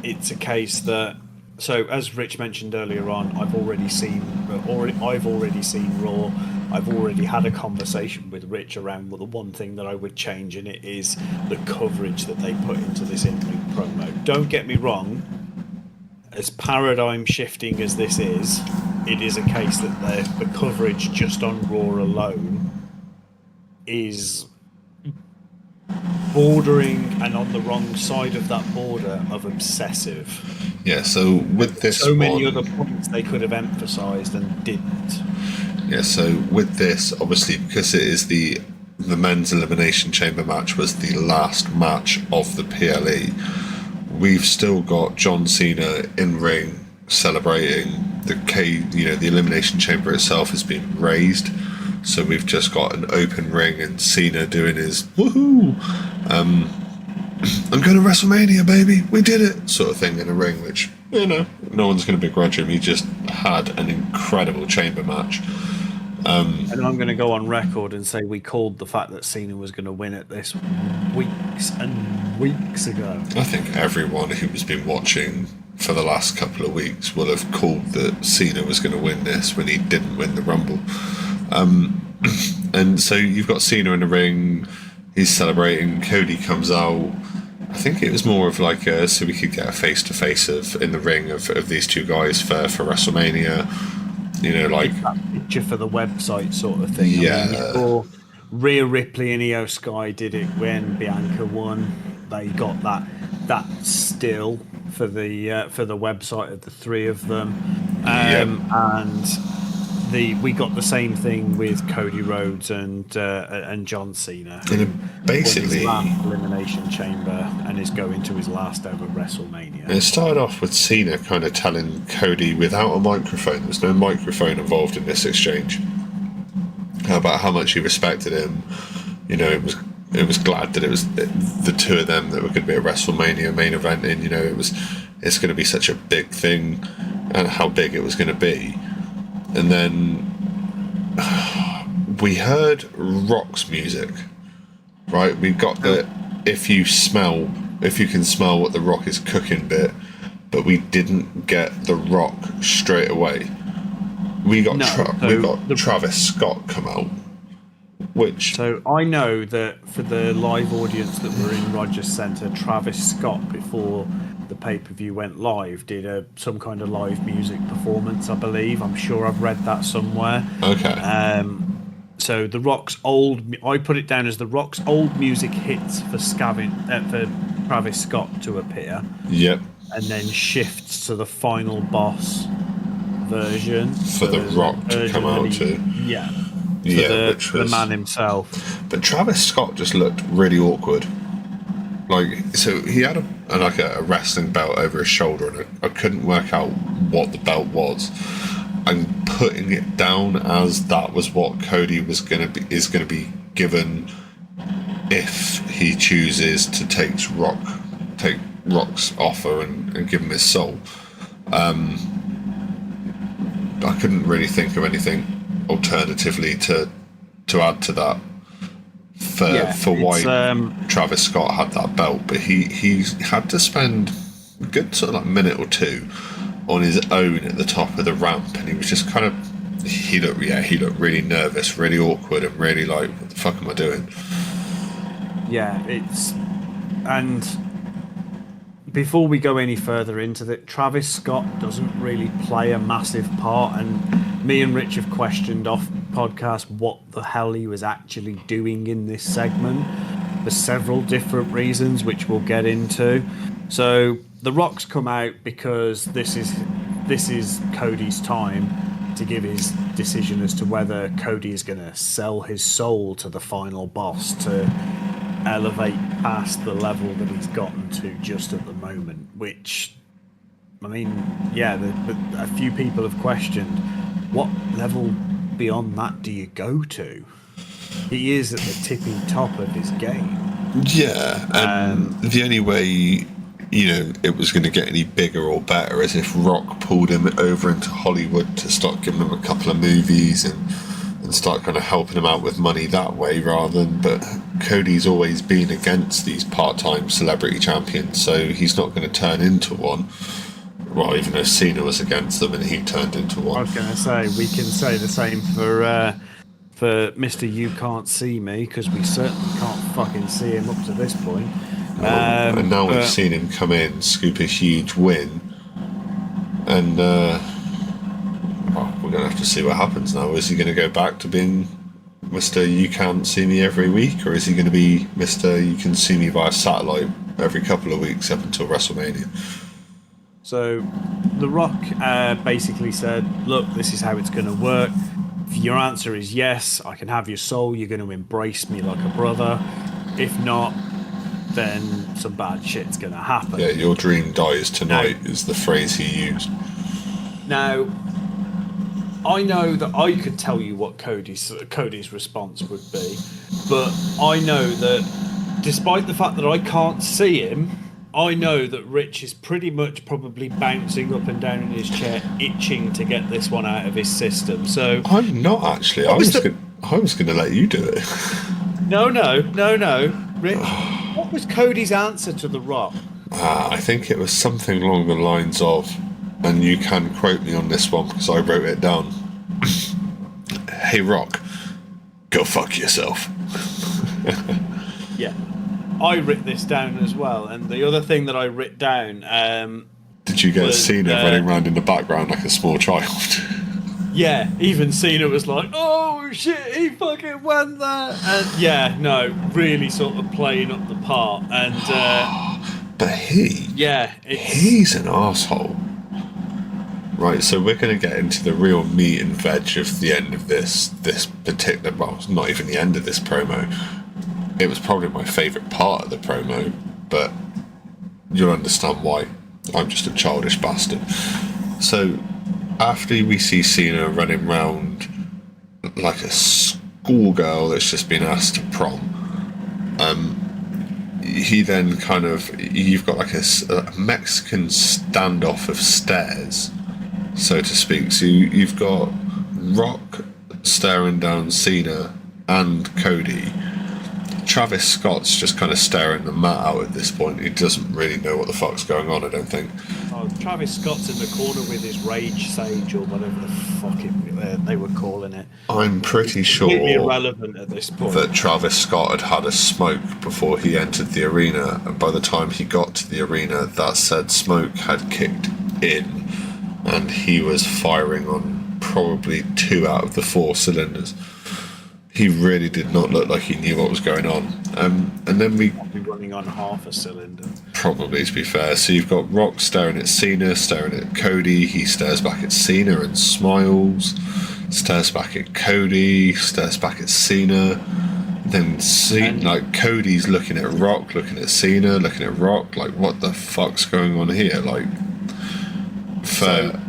it's a case that, so as Rich mentioned earlier on, I've already seen Raw. I've already had a conversation with Rich around, well, the one thing that I would change in it is the coverage that they put into this in-ring promo. Don't get me wrong, as paradigm shifting as this is, it is a case that the coverage just on Raw alone is bordering and on the wrong side of that border of obsessive. Yeah, so with this so many other points they could have emphasized and didn't. Yeah, so with this, obviously, because it is the men's Elimination Chamber match was the last match of the PLE, we've still got John Cena in ring celebrating the Elimination Chamber itself has been raised. So we've just got an open ring and Cena doing his woohoo, I'm going to WrestleMania, baby, we did it, sort of thing in a ring, which, no one's going to begrudge him. He just had an incredible chamber match. And I'm going to go on record and say we called the fact that Cena was going to win it this weeks and weeks ago. I think everyone who's been watching for the last couple of weeks will have called that Cena was going to win this when he didn't win the Rumble. And so you've got Cena in the ring, he's celebrating, Cody comes out. I think it was more of like so we could get a face-to-face in the ring of these two guys for WrestleMania. Like that picture for the website sort of thing. Yeah. I mean, Rhea Ripley and Io Sky did it when Bianca won. They got that still for the website of the three of them. And we got the same thing with Cody Rhodes and John Cena, who basically won his last Elimination Chamber and is going to his last ever WrestleMania. It started off with Cena kind of telling Cody without a microphone, there's no microphone involved in this exchange, about how much he respected him. It was glad that it was the two of them that were going to be a WrestleMania main event, and it's going to be such a big thing, and how big it was going to be. And then we heard Rock's music, right? We got the if you can smell what the Rock is cooking bit, but we didn't get the Rock straight away. We got Travis Scott come out, which... So I know that for the live audience that were in Rogers Centre, Travis Scott, before the pay-per-view went live, did some kind of live music performance, I believe. I'm sure I've read that somewhere. Okay. So the Rock's I put it down as the Rock's old music hits for Travis Scott to appear. Yep. And then shifts to the final boss version. For the Rock to come out to. Yeah. Yeah, which was the man himself. But Travis Scott just looked really awkward. So he had a wrestling belt over his shoulder, and I couldn't work out what the belt was. And putting it down as that was what Cody is going to be given if he chooses to take Rock's offer and give him his soul. I couldn't really think of anything alternatively to add to that for why Travis Scott had that belt, but he had to spend a good sort of like minute or two on his own at the top of the ramp, and he was just kind of he looked really nervous, really awkward, and really like, what the fuck am I doing? Yeah, and before we go any further into that, Travis Scott doesn't really play a massive part, and me and Rich have questioned off podcast what the hell he was actually doing in this segment for several different reasons, which we'll get into. So the Rock's come out because this is Cody's time to give his decision as to whether Cody is going to sell his soul to the final boss to elevate past the level that he's gotten to just at the moment, which, I mean, yeah, a few people have questioned what level beyond that do you go to? He is at the tipping top of his game. Yeah, and the only way it was going to get any bigger or better is if Rock pulled him over into Hollywood to start giving him a couple of movies and and start kind of helping him out with money that way rather than. But Cody's always been against these part-time celebrity champions, so he's not going to turn into one. Well, even though Cena was against them and he turned into one. I was going to say, we can say the same for Mr. You Can't See Me, because we certainly can't fucking see him up to this point. And now we've seen him come in, scoop a huge win, and well, we're going to have to see what happens now. Is he going to go back to being Mr. You Can't See Me every week, or is he going to be Mr. You Can See Me via satellite every couple of weeks up until WrestleMania? So, The Rock basically said, look, this is how it's going to work. If your answer is yes, I can have your soul, you're going to embrace me like a brother. If not, then some bad shit's going to happen. Yeah, your dream dies tonight is the phrase he used. Now, I know that I could tell you what Cody's response would be, but I know that despite the fact that I can't see him, I know that Rich is pretty much probably bouncing up and down in his chair, itching to get this one out of his system. So I'm not actually. I was going to let you do it. No. Rich, what was Cody's answer to The Rock? I think it was something along the lines of, and you can quote me on this one because I wrote it down. Hey Rock, go fuck yourself. Yeah. I writ this down as well, and the other thing that I writ down did you get Cena running around in the background like a small child? Yeah, even Cena was like, oh shit, he fucking won that. And yeah, no, really sort of playing up the part. And but he's an asshole. Right, so we're going to get into the real meat and veg of the end of this particular, well, not even the end of this promo. It was probably my favourite part of the promo, but you'll understand why. I'm just a childish bastard. So, after we see Cena running around like a schoolgirl that's just been asked to prom, he then kind of, you've got like a Mexican standoff of stairs, so to speak. So you've got Rock staring down Cena and Cody. Travis Scott's just kind of staring the mat out at this point. He doesn't really know what the fuck's going on, I don't think. Oh, Travis Scott's in the corner with his Rage Sage or whatever the fuck they were calling it. I'm pretty sure irrelevant at this point. That Travis Scott had a smoke before he entered the arena, and by the time he got to the arena, that said smoke had kicked in, and he was firing on probably 2 out of the 4 cylinders. He really did not look like he knew what was going on. And then we... Probably running on half a cylinder. Probably, to be fair. So you've got Rock staring at Cena, staring at Cody. He stares back at Cena and smiles. Stares back at Cody, stares back at Cena. Then Cody's looking at Rock, looking at Cena, looking at Rock. Like, what the fuck's going on here? Like, fair...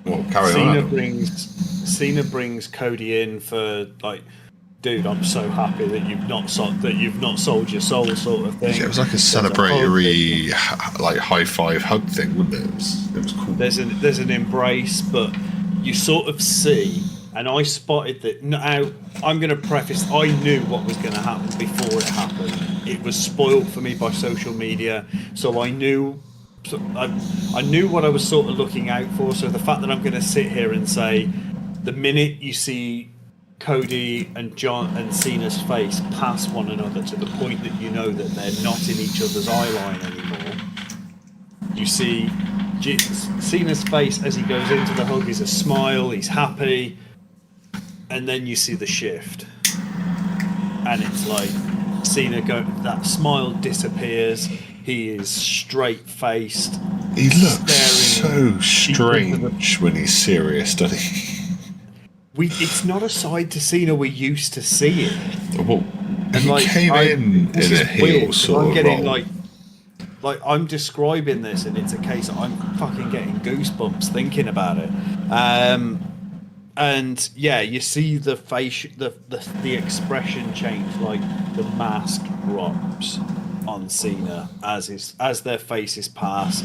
Well, carry on. Cena brings Cody in for like, dude, I'm so happy that you've not sold your soul, sort of thing. Yeah, it was like a celebratory, like high five hug thing, wasn't it? It was cool. There's an embrace, but you sort of see, and I spotted that. Now I'm going to preface: I knew what was going to happen before it happened. It was spoiled for me by social media, so I knew. I knew what I was sort of looking out for. So the fact that I'm going to sit here and say, the minute you see Cody and John and Cena's face pass one another to the point that you know that they're not in each other's eye line anymore, you see Cena's face as he goes into the hug is a smile, he's happy, and then you see the shift. And it's like that smile disappears, he is straight-faced. He looks so strange when he's serious, doesn't he? It's not a side to Cena we're used to seeing. Well, he came in a heel sort of role. Like I'm describing this, and it's a case of I'm fucking getting goosebumps thinking about it. And yeah, you see the face, the expression change, like the mask drops on Cena as their faces pass.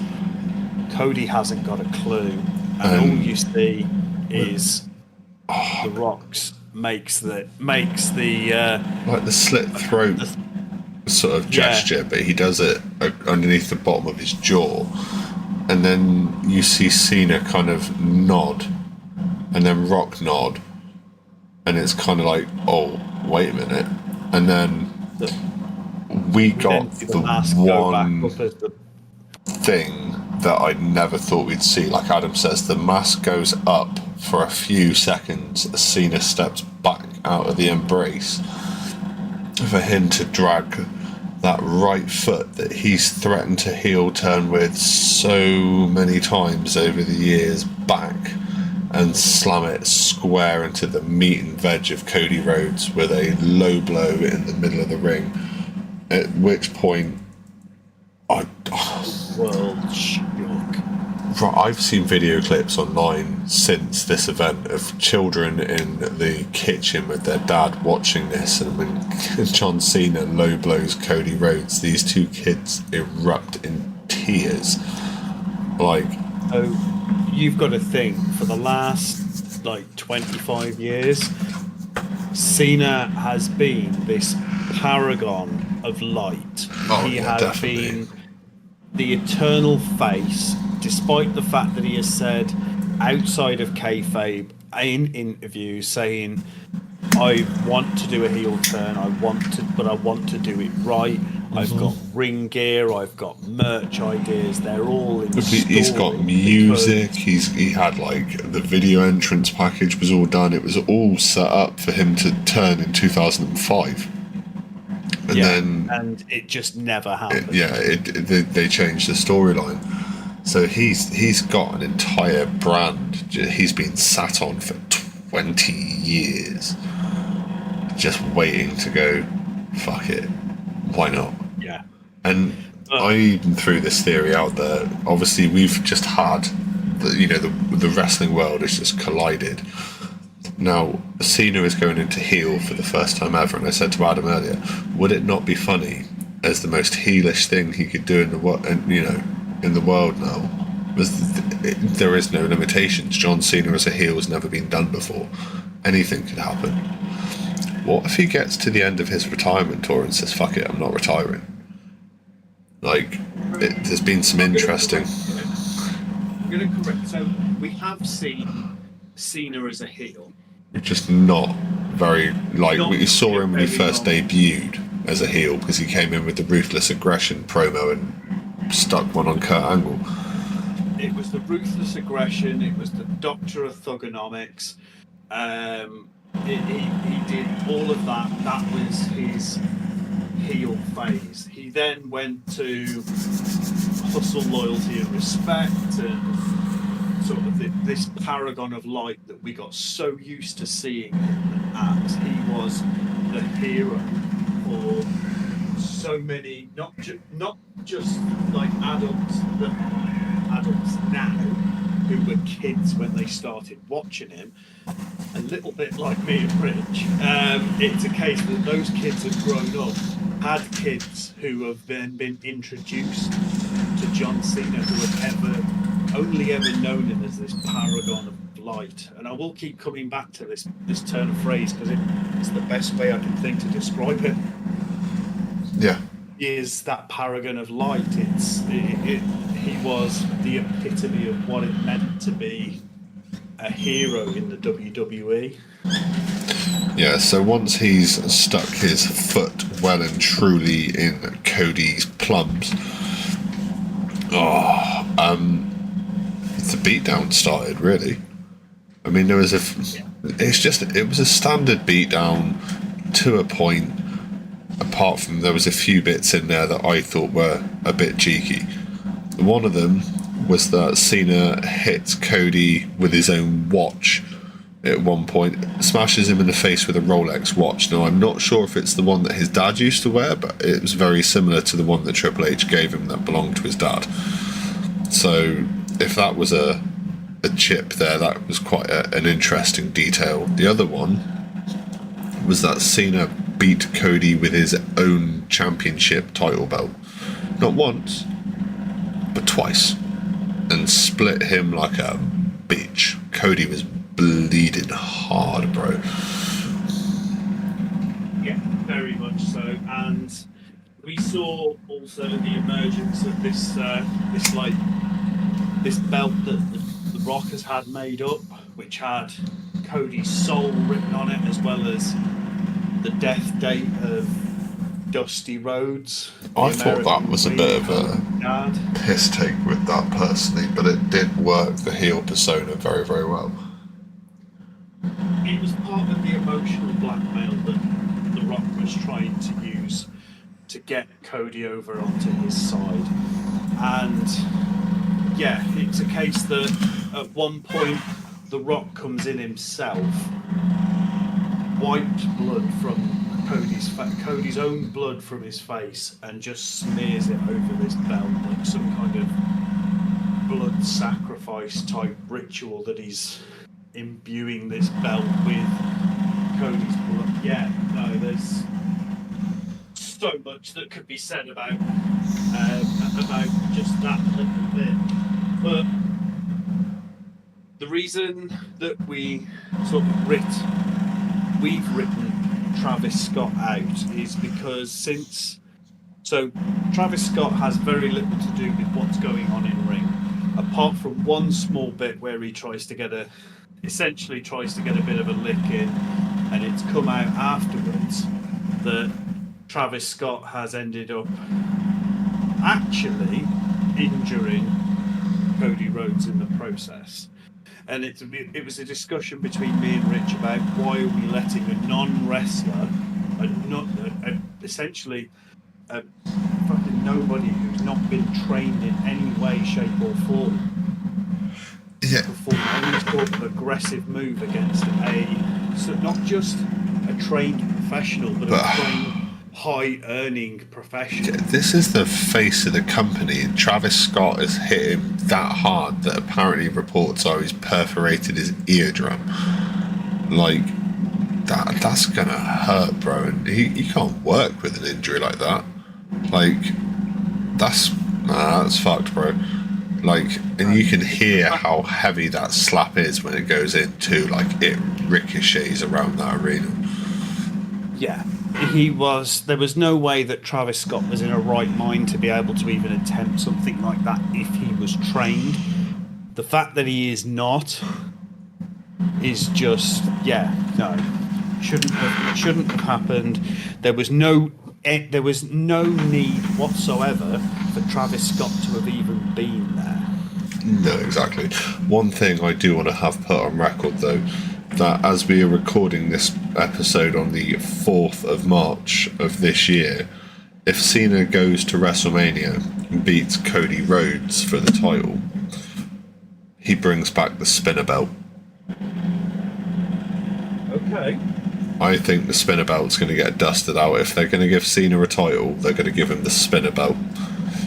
Cody hasn't got a clue, and all you see is The Rock's makes the like the slit throat sort of gesture, but he does it underneath the bottom of his jaw, and then you see Cena kind of nod, and then Rock nod, and it's kind of like, oh, wait a minute, and then we got the one thing that I never thought we'd see. Like Adam says, the mask goes up for a few seconds. Cena steps back out of the embrace for him to drag that right foot that he's threatened to heel turn with so many times over the years back and slam it square into the meat and veg of Cody Rhodes with a low blow in the middle of the ring. At which point, world shook. I've seen video clips online since this event of children in the kitchen with their dad watching this, and when John Cena low blows Cody Rhodes, these two kids erupt in tears. Like, so you've got to think, for the last 25 years, Cena has been this paragon of light. He has definitely been the eternal face, despite the fact that he has said outside of kayfabe in interviews saying, I want to do a heel turn, but I want to do it right. I've got ring gear, I've got merch ideas, they're all in He's got music, he had the video entrance package was all done, it was all set up for him to turn in 2005. And it just never happened. They changed the storyline. So he's got an entire brand he's been sat on for 20 years, just waiting to go, fuck it, why not? Yeah. And I even threw this theory out there. Obviously, we've just had the wrestling world has just collided. Now, Cena is going into heel for the first time ever, and I said to Adam earlier, would it not be funny as the most heelish thing he could do in the world now? There is no limitations. John Cena as a heel has never been done before. Anything could happen. What if he gets to the end of his retirement tour and says, fuck it, I'm not retiring? There's been some interesting... I'm going to correct. So we have seen Cena as a heel. Just not very... we saw him when he first debuted as a heel, because he came in with the Ruthless Aggression promo and stuck one on Kurt Angle. It was the Ruthless Aggression, it was the Doctor of Thugonomics. He did all of that. That was his heel phase. He then went to Hustle, Loyalty and Respect, and sort of this paragon of light that we got so used to seeing him as. He was the hero for so many, not just adults now who were kids when they started watching him, a little bit like me and Rich. It's a case that those kids have grown up, had kids who have been introduced to John Cena, who have only ever known him as this paragon of light. And I will keep coming back to this turn of phrase because it's the best way I can think to describe it. Yeah. Is that paragon of light. He was the epitome of what it meant to be a hero in the WWE. Yeah, so once he's stuck his foot well and truly in Cody's plums, the beatdown started, really. I mean, it was a standard beatdown to a point, apart from there was a few bits in there that I thought were a bit cheeky. One of them was that Cena hits Cody with his own watch at one point, smashes him in the face with a Rolex watch. Now, I'm not sure if it's the one that his dad used to wear, but it was very similar to the one that Triple H gave him that belonged to his dad. So if that was a chip there, that was quite an interesting detail. The other one was that Cena beat Cody with his own championship title belt. Not once, but twice. And split him like a bitch. Cody was bleeding hard, bro. Yeah, very much so. And we saw also the emergence of this this belt that the Rock has had made up, which had Cody's soul written on it, as well as the death date of Dusty Rhodes. I thought that was a bit of a dad. piss take with that personally, but it did work the heel persona very, very well. It was part of the emotional blackmail that The Rock was trying to use to get Cody over onto his side. And yeah, it's a case that at one point The Rock comes in himself, wiped blood from Cody's own blood from his face, and just smears it over this belt like some kind of blood sacrifice type ritual that he's imbuing this belt with Cody's blood. Yeah, no, there's so much that could be said about just that little bit. But the reason that we've written Travis Scott out is because Travis Scott has very little to do with what's going on in ring, apart from one small bit where he essentially tries to get a bit of a lick in, and it's come out afterwards that Travis Scott has ended up actually injuring Cody Rhodes in the process. And it was a discussion between me and Rich about why are we letting a non-wrestler, essentially a fucking nobody who's not been trained in any way, shape or form, perform any sort of aggressive move against not just a trained professional, but a trained high-earning professional. This is the face of the company, and Travis Scott has hit him that hard that apparently reports are he's perforated his eardrum. Like, that's gonna hurt, bro, and he can't work with an injury like that. Like, that's fucked, bro. Like, and you can hear how heavy that slap is when it goes in too. Like, it ricochets around that arena. Yeah. There was no way that Travis Scott was in a right mind to be able to even attempt something like that if he was trained. The fact that he is not is just, shouldn't have happened. There was no need whatsoever for Travis Scott to have even been there. No, exactly. One thing I do want to have put on record, though, that as we are recording this episode on the 4th of March of this year, if Cena goes to WrestleMania and beats Cody Rhodes for the title, he brings back the spinner belt. Okay. I think the spinner belt's going to get dusted out. If they're going to give Cena a title, they're going to give him the spinner belt,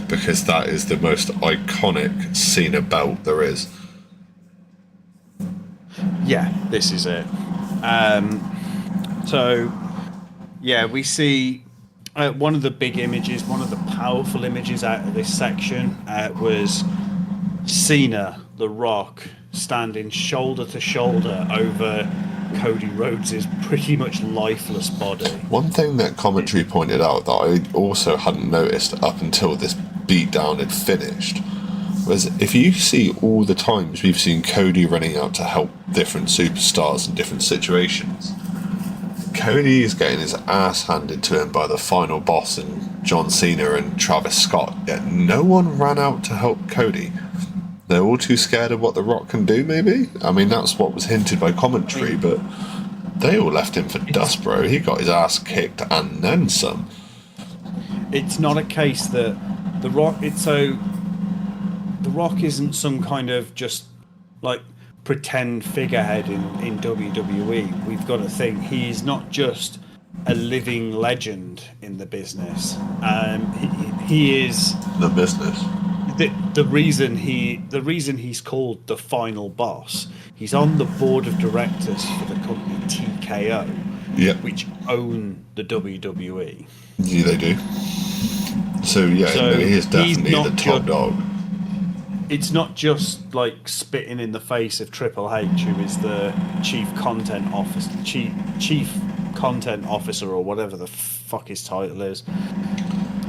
because that is the most iconic Cena belt there is. Yeah, this is it. We see one of the big images, one of the powerful images out of this section was Cena, The Rock, standing shoulder to shoulder over Cody Rhodes' pretty much lifeless body. One thing that commentary pointed out that I also hadn't noticed up until this beatdown had finished was, if you see all the times we've seen Cody running out to help different superstars in different situations, Cody is getting his ass handed to him by the final boss and John Cena and Travis Scott, yet no one ran out to help Cody. They're all too scared of what The Rock can do, maybe? I mean, that's what was hinted by commentary, but they all left him for dust, bro. He got his ass kicked and then some. It's not a case that The Rock isn't some kind of just like pretend figurehead in WWE. We've got to think he is not just a living legend in the business. He is the business. The reason he's called the final boss. He's on the board of directors for the company TKO, which own the WWE. Yeah, they do. So he is definitely the top dog. It's not just like spitting in the face of Triple H, who is the chief content content officer or whatever the fuck his title is.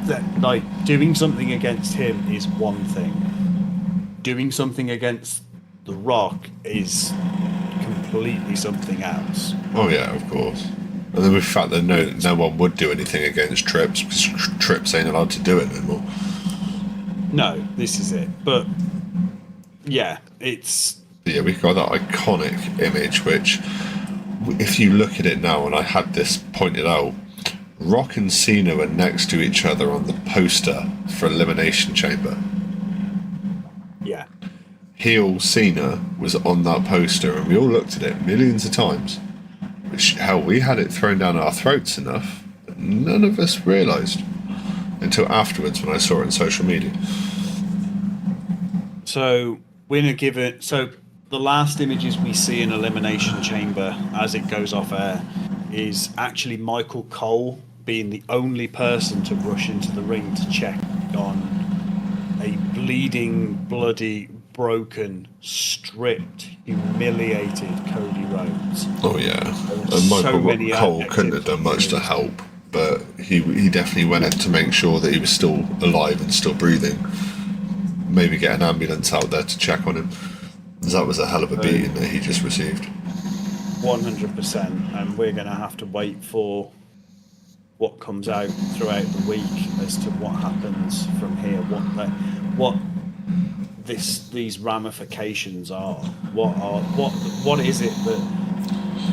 That, like, doing something against him is one thing. Doing something against The Rock is completely something else. Oh yeah, of course. And then with the fact that no one would do anything against Trips because Trips ain't allowed to do it anymore. No, this is it. But yeah, it's... Yeah, we've got that iconic image, which, if you look at it now, and I had this pointed out, Rock and Cena were next to each other on the poster for Elimination Chamber. Yeah. Heel Cena was on that poster, and we all looked at it millions of times. Which, hell, we had it thrown down our throats enough that none of us realised until afterwards when I saw it on social media. So we're gonna give it. So the last images we see in Elimination Chamber as it goes off air is actually Michael Cole being the only person to rush into the ring to check on a bleeding, bloody, broken, stripped, humiliated Cody Rhodes. Oh yeah, and so Michael Cole couldn't have done much to help, but he definitely went in to make sure that he was still alive and still breathing. Maybe get an ambulance out there to check on him. That was a hell of a beating that he just received. 100%, and we're going to have to wait for what comes out throughout the week as to what happens from here. What these ramifications are. What is it that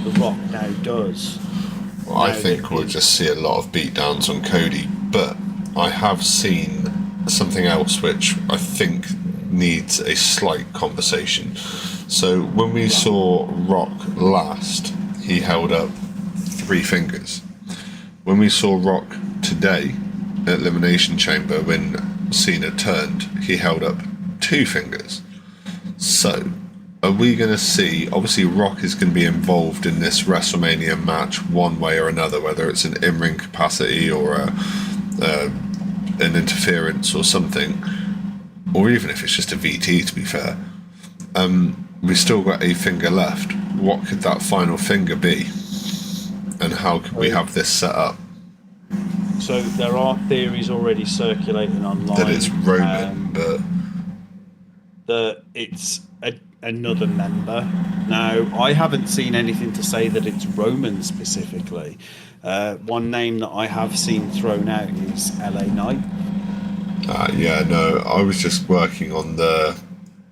The Rock now does? Well, I think we'll just see a lot of beatdowns on Cody, but I have seen something else which I think needs a slight conversation. So when we saw Rock last, he held up 3 fingers. When we saw Rock today at Elimination Chamber, when Cena turned, he held up 2 fingers. So are we going to see, obviously Rock is going to be involved in this WrestleMania match one way or another, whether it's an in-ring capacity or an interference or something, or even if it's just a VT, to be fair. We've still got a finger left. What could that final finger be? And how could we have this set up? So there are theories already circulating online That it's Roman, but that it's another member. Now, I haven't seen anything to say that it's Roman specifically. One name that I have seen thrown out is LA Knight. yeah, no, I was just working on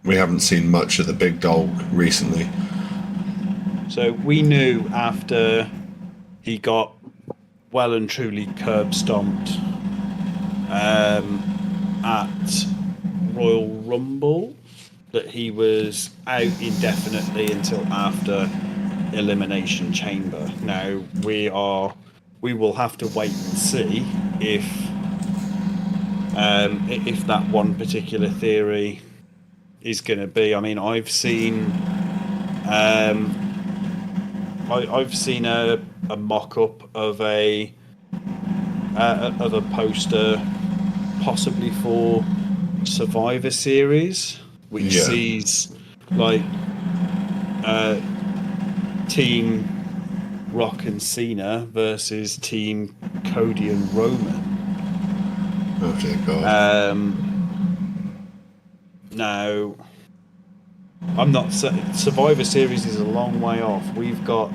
we haven't seen much of the big dog recently. So we knew after he got well and truly curb stomped at Royal Rumble that he was out indefinitely until after Elimination Chamber. Now we will have to wait and see if that one particular theory is going to be. I mean, I've seen I've seen a mock-up of a poster possibly for Survivor Series, which sees like Team Rock and Cena versus Team Cody and Roman. Oh dear God. Now, I'm not saying Survivor Series is a long way off. We've got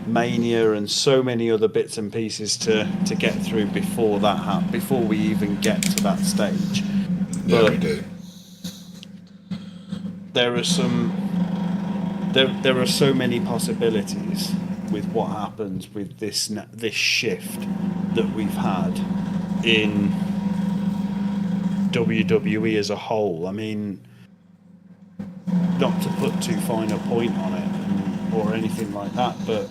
Mania and so many other bits and pieces to get through before that before we even get to that stage. Yeah, we do. There are so many possibilities with what happens with this shift that we've had in WWE as a whole. I mean, not to put too fine a point on it or anything like that, but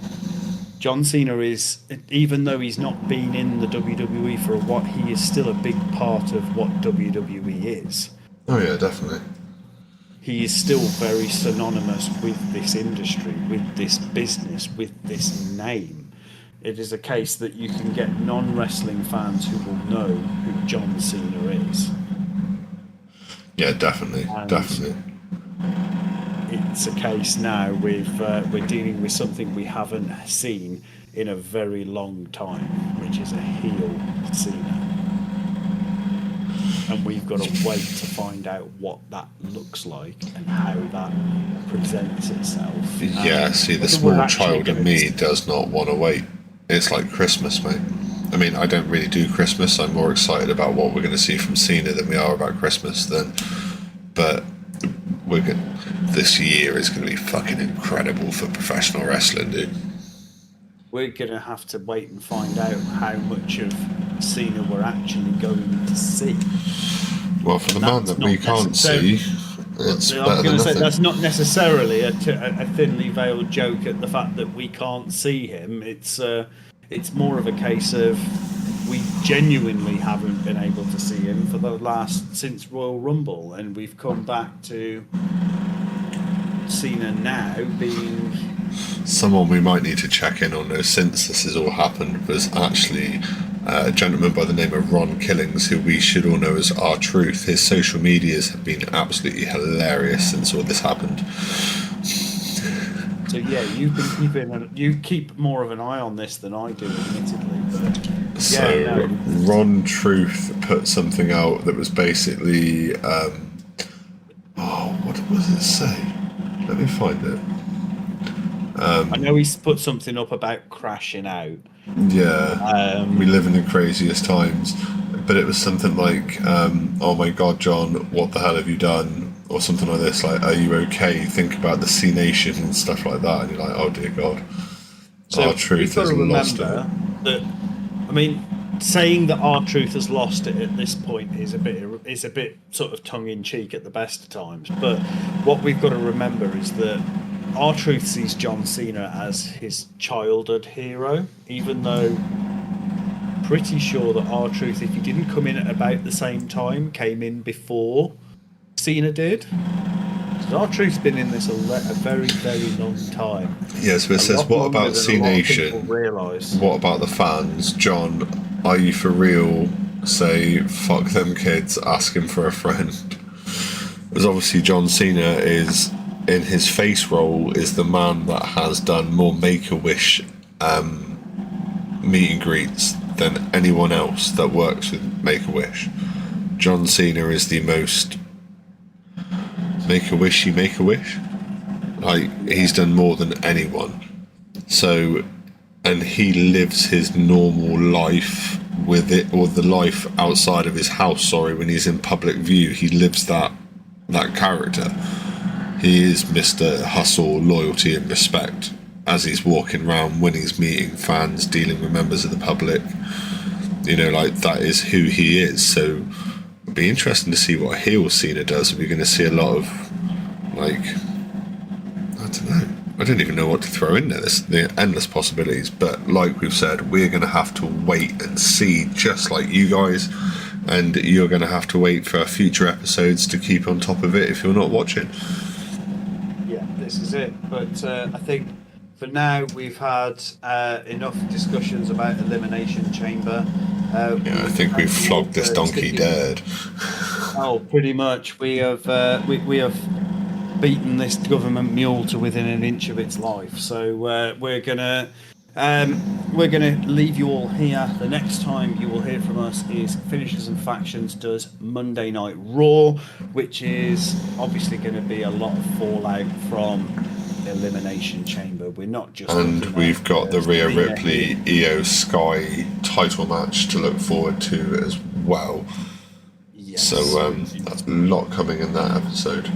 John Cena is, even though he's not been in the WWE for a while, he is still a big part of what WWE is. Oh yeah, definitely. He is still very synonymous with this industry, with this business, with this name. It is a case that you can get non-wrestling fans who will know who John Cena is. Yeah, definitely, definitely. It's a case now we're dealing with something we haven't seen in a very long time, which is a heel Cena. And we've got to wait to find out what that looks like and how that presents itself. Yeah, see, the small child in me does not want to wait. It's like Christmas, mate. I mean, I don't really do Christmas. I'm more excited about what we're going to see from Cena than we are about Christmas. But this year is going to be fucking incredible for professional wrestling, dude. We're going to have to wait and find out how much of Cena we're actually going to see. Well, for the man that we can't see, it's better than nothing. That's not necessarily a thinly veiled joke at the fact that we can't see him. It's more of a case of we genuinely haven't been able to see him since Royal Rumble, and we've come back to Cena now being... Someone we might need to check in on, though, since this has all happened, was actually a gentleman by the name of Ron Killings, who we should all know as R-Truth. His social medias have been absolutely hilarious since all this happened. So yeah, you keep more of an eye on this than I do, admittedly. But so Ron Truth put something out that was basically, what does it say? Let me find it. I know he's put something up about crashing out. Yeah, we live in the craziest times. But it was something like, oh my God, John, what the hell have you done? Or something like this, like, are you okay? Think about the C Nation and stuff like that. And you're like, oh dear God. So R-Truth has lost it. That, I mean, saying that R-Truth has lost it at this point is a bit sort of tongue in cheek at the best of times. But what we've got to remember is that R-Truth sees John Cena as his childhood hero, even though pretty sure that R-Truth, if he didn't come in at about the same time, came in before Cena did. So R-Truth's been in this a very, very long time. Yes, but it says, what about C Nation? What about the fans? John, are you for real? Say, fuck them kids, ask him for a friend. Because obviously John Cena is, in his face role, is the man that has done more Make-A-Wish meet and greets than anyone else that works with Make-A-Wish. John Cena is the most Make-A-Wishy Make-A-Wish. Like, he's done more than anyone. So, and he lives his normal life with it, or the life outside of his house, when he's in public view. He lives that character. He is Mr. Hustle, loyalty and respect as he's walking around when he's meeting fans, dealing with members of the public. You know, like, that is who he is. So it'll be interesting to see what heel Cena does. We're going to see a lot of, like, I don't know. I don't even know what to throw in there. There's the endless possibilities. But like we've said, we're going to have to wait and see, just like you guys. And you're going to have to wait for future episodes to keep on top of it if you're not watching. Yeah, this is it. But I think for now we've had enough discussions about Elimination Chamber. I think we've flogged this donkey dead. Oh, pretty much. We have beaten this government mule to within an inch of its life. So we're gonna leave you all here. The next time you will hear from us is Finishers and Factions does Monday Night Raw, which is obviously going to be a lot of fallout from Elimination Chamber. We're not just, and we've got the Rhea Ripley Io Sky title match to look forward to as well. Yes. So that's a lot coming in that episode.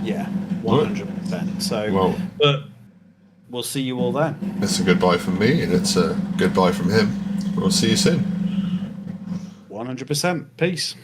Yeah, 100%. So, but we'll see you all then. It's a goodbye from me, and it's a goodbye from him. We'll see you soon. 100%. Peace.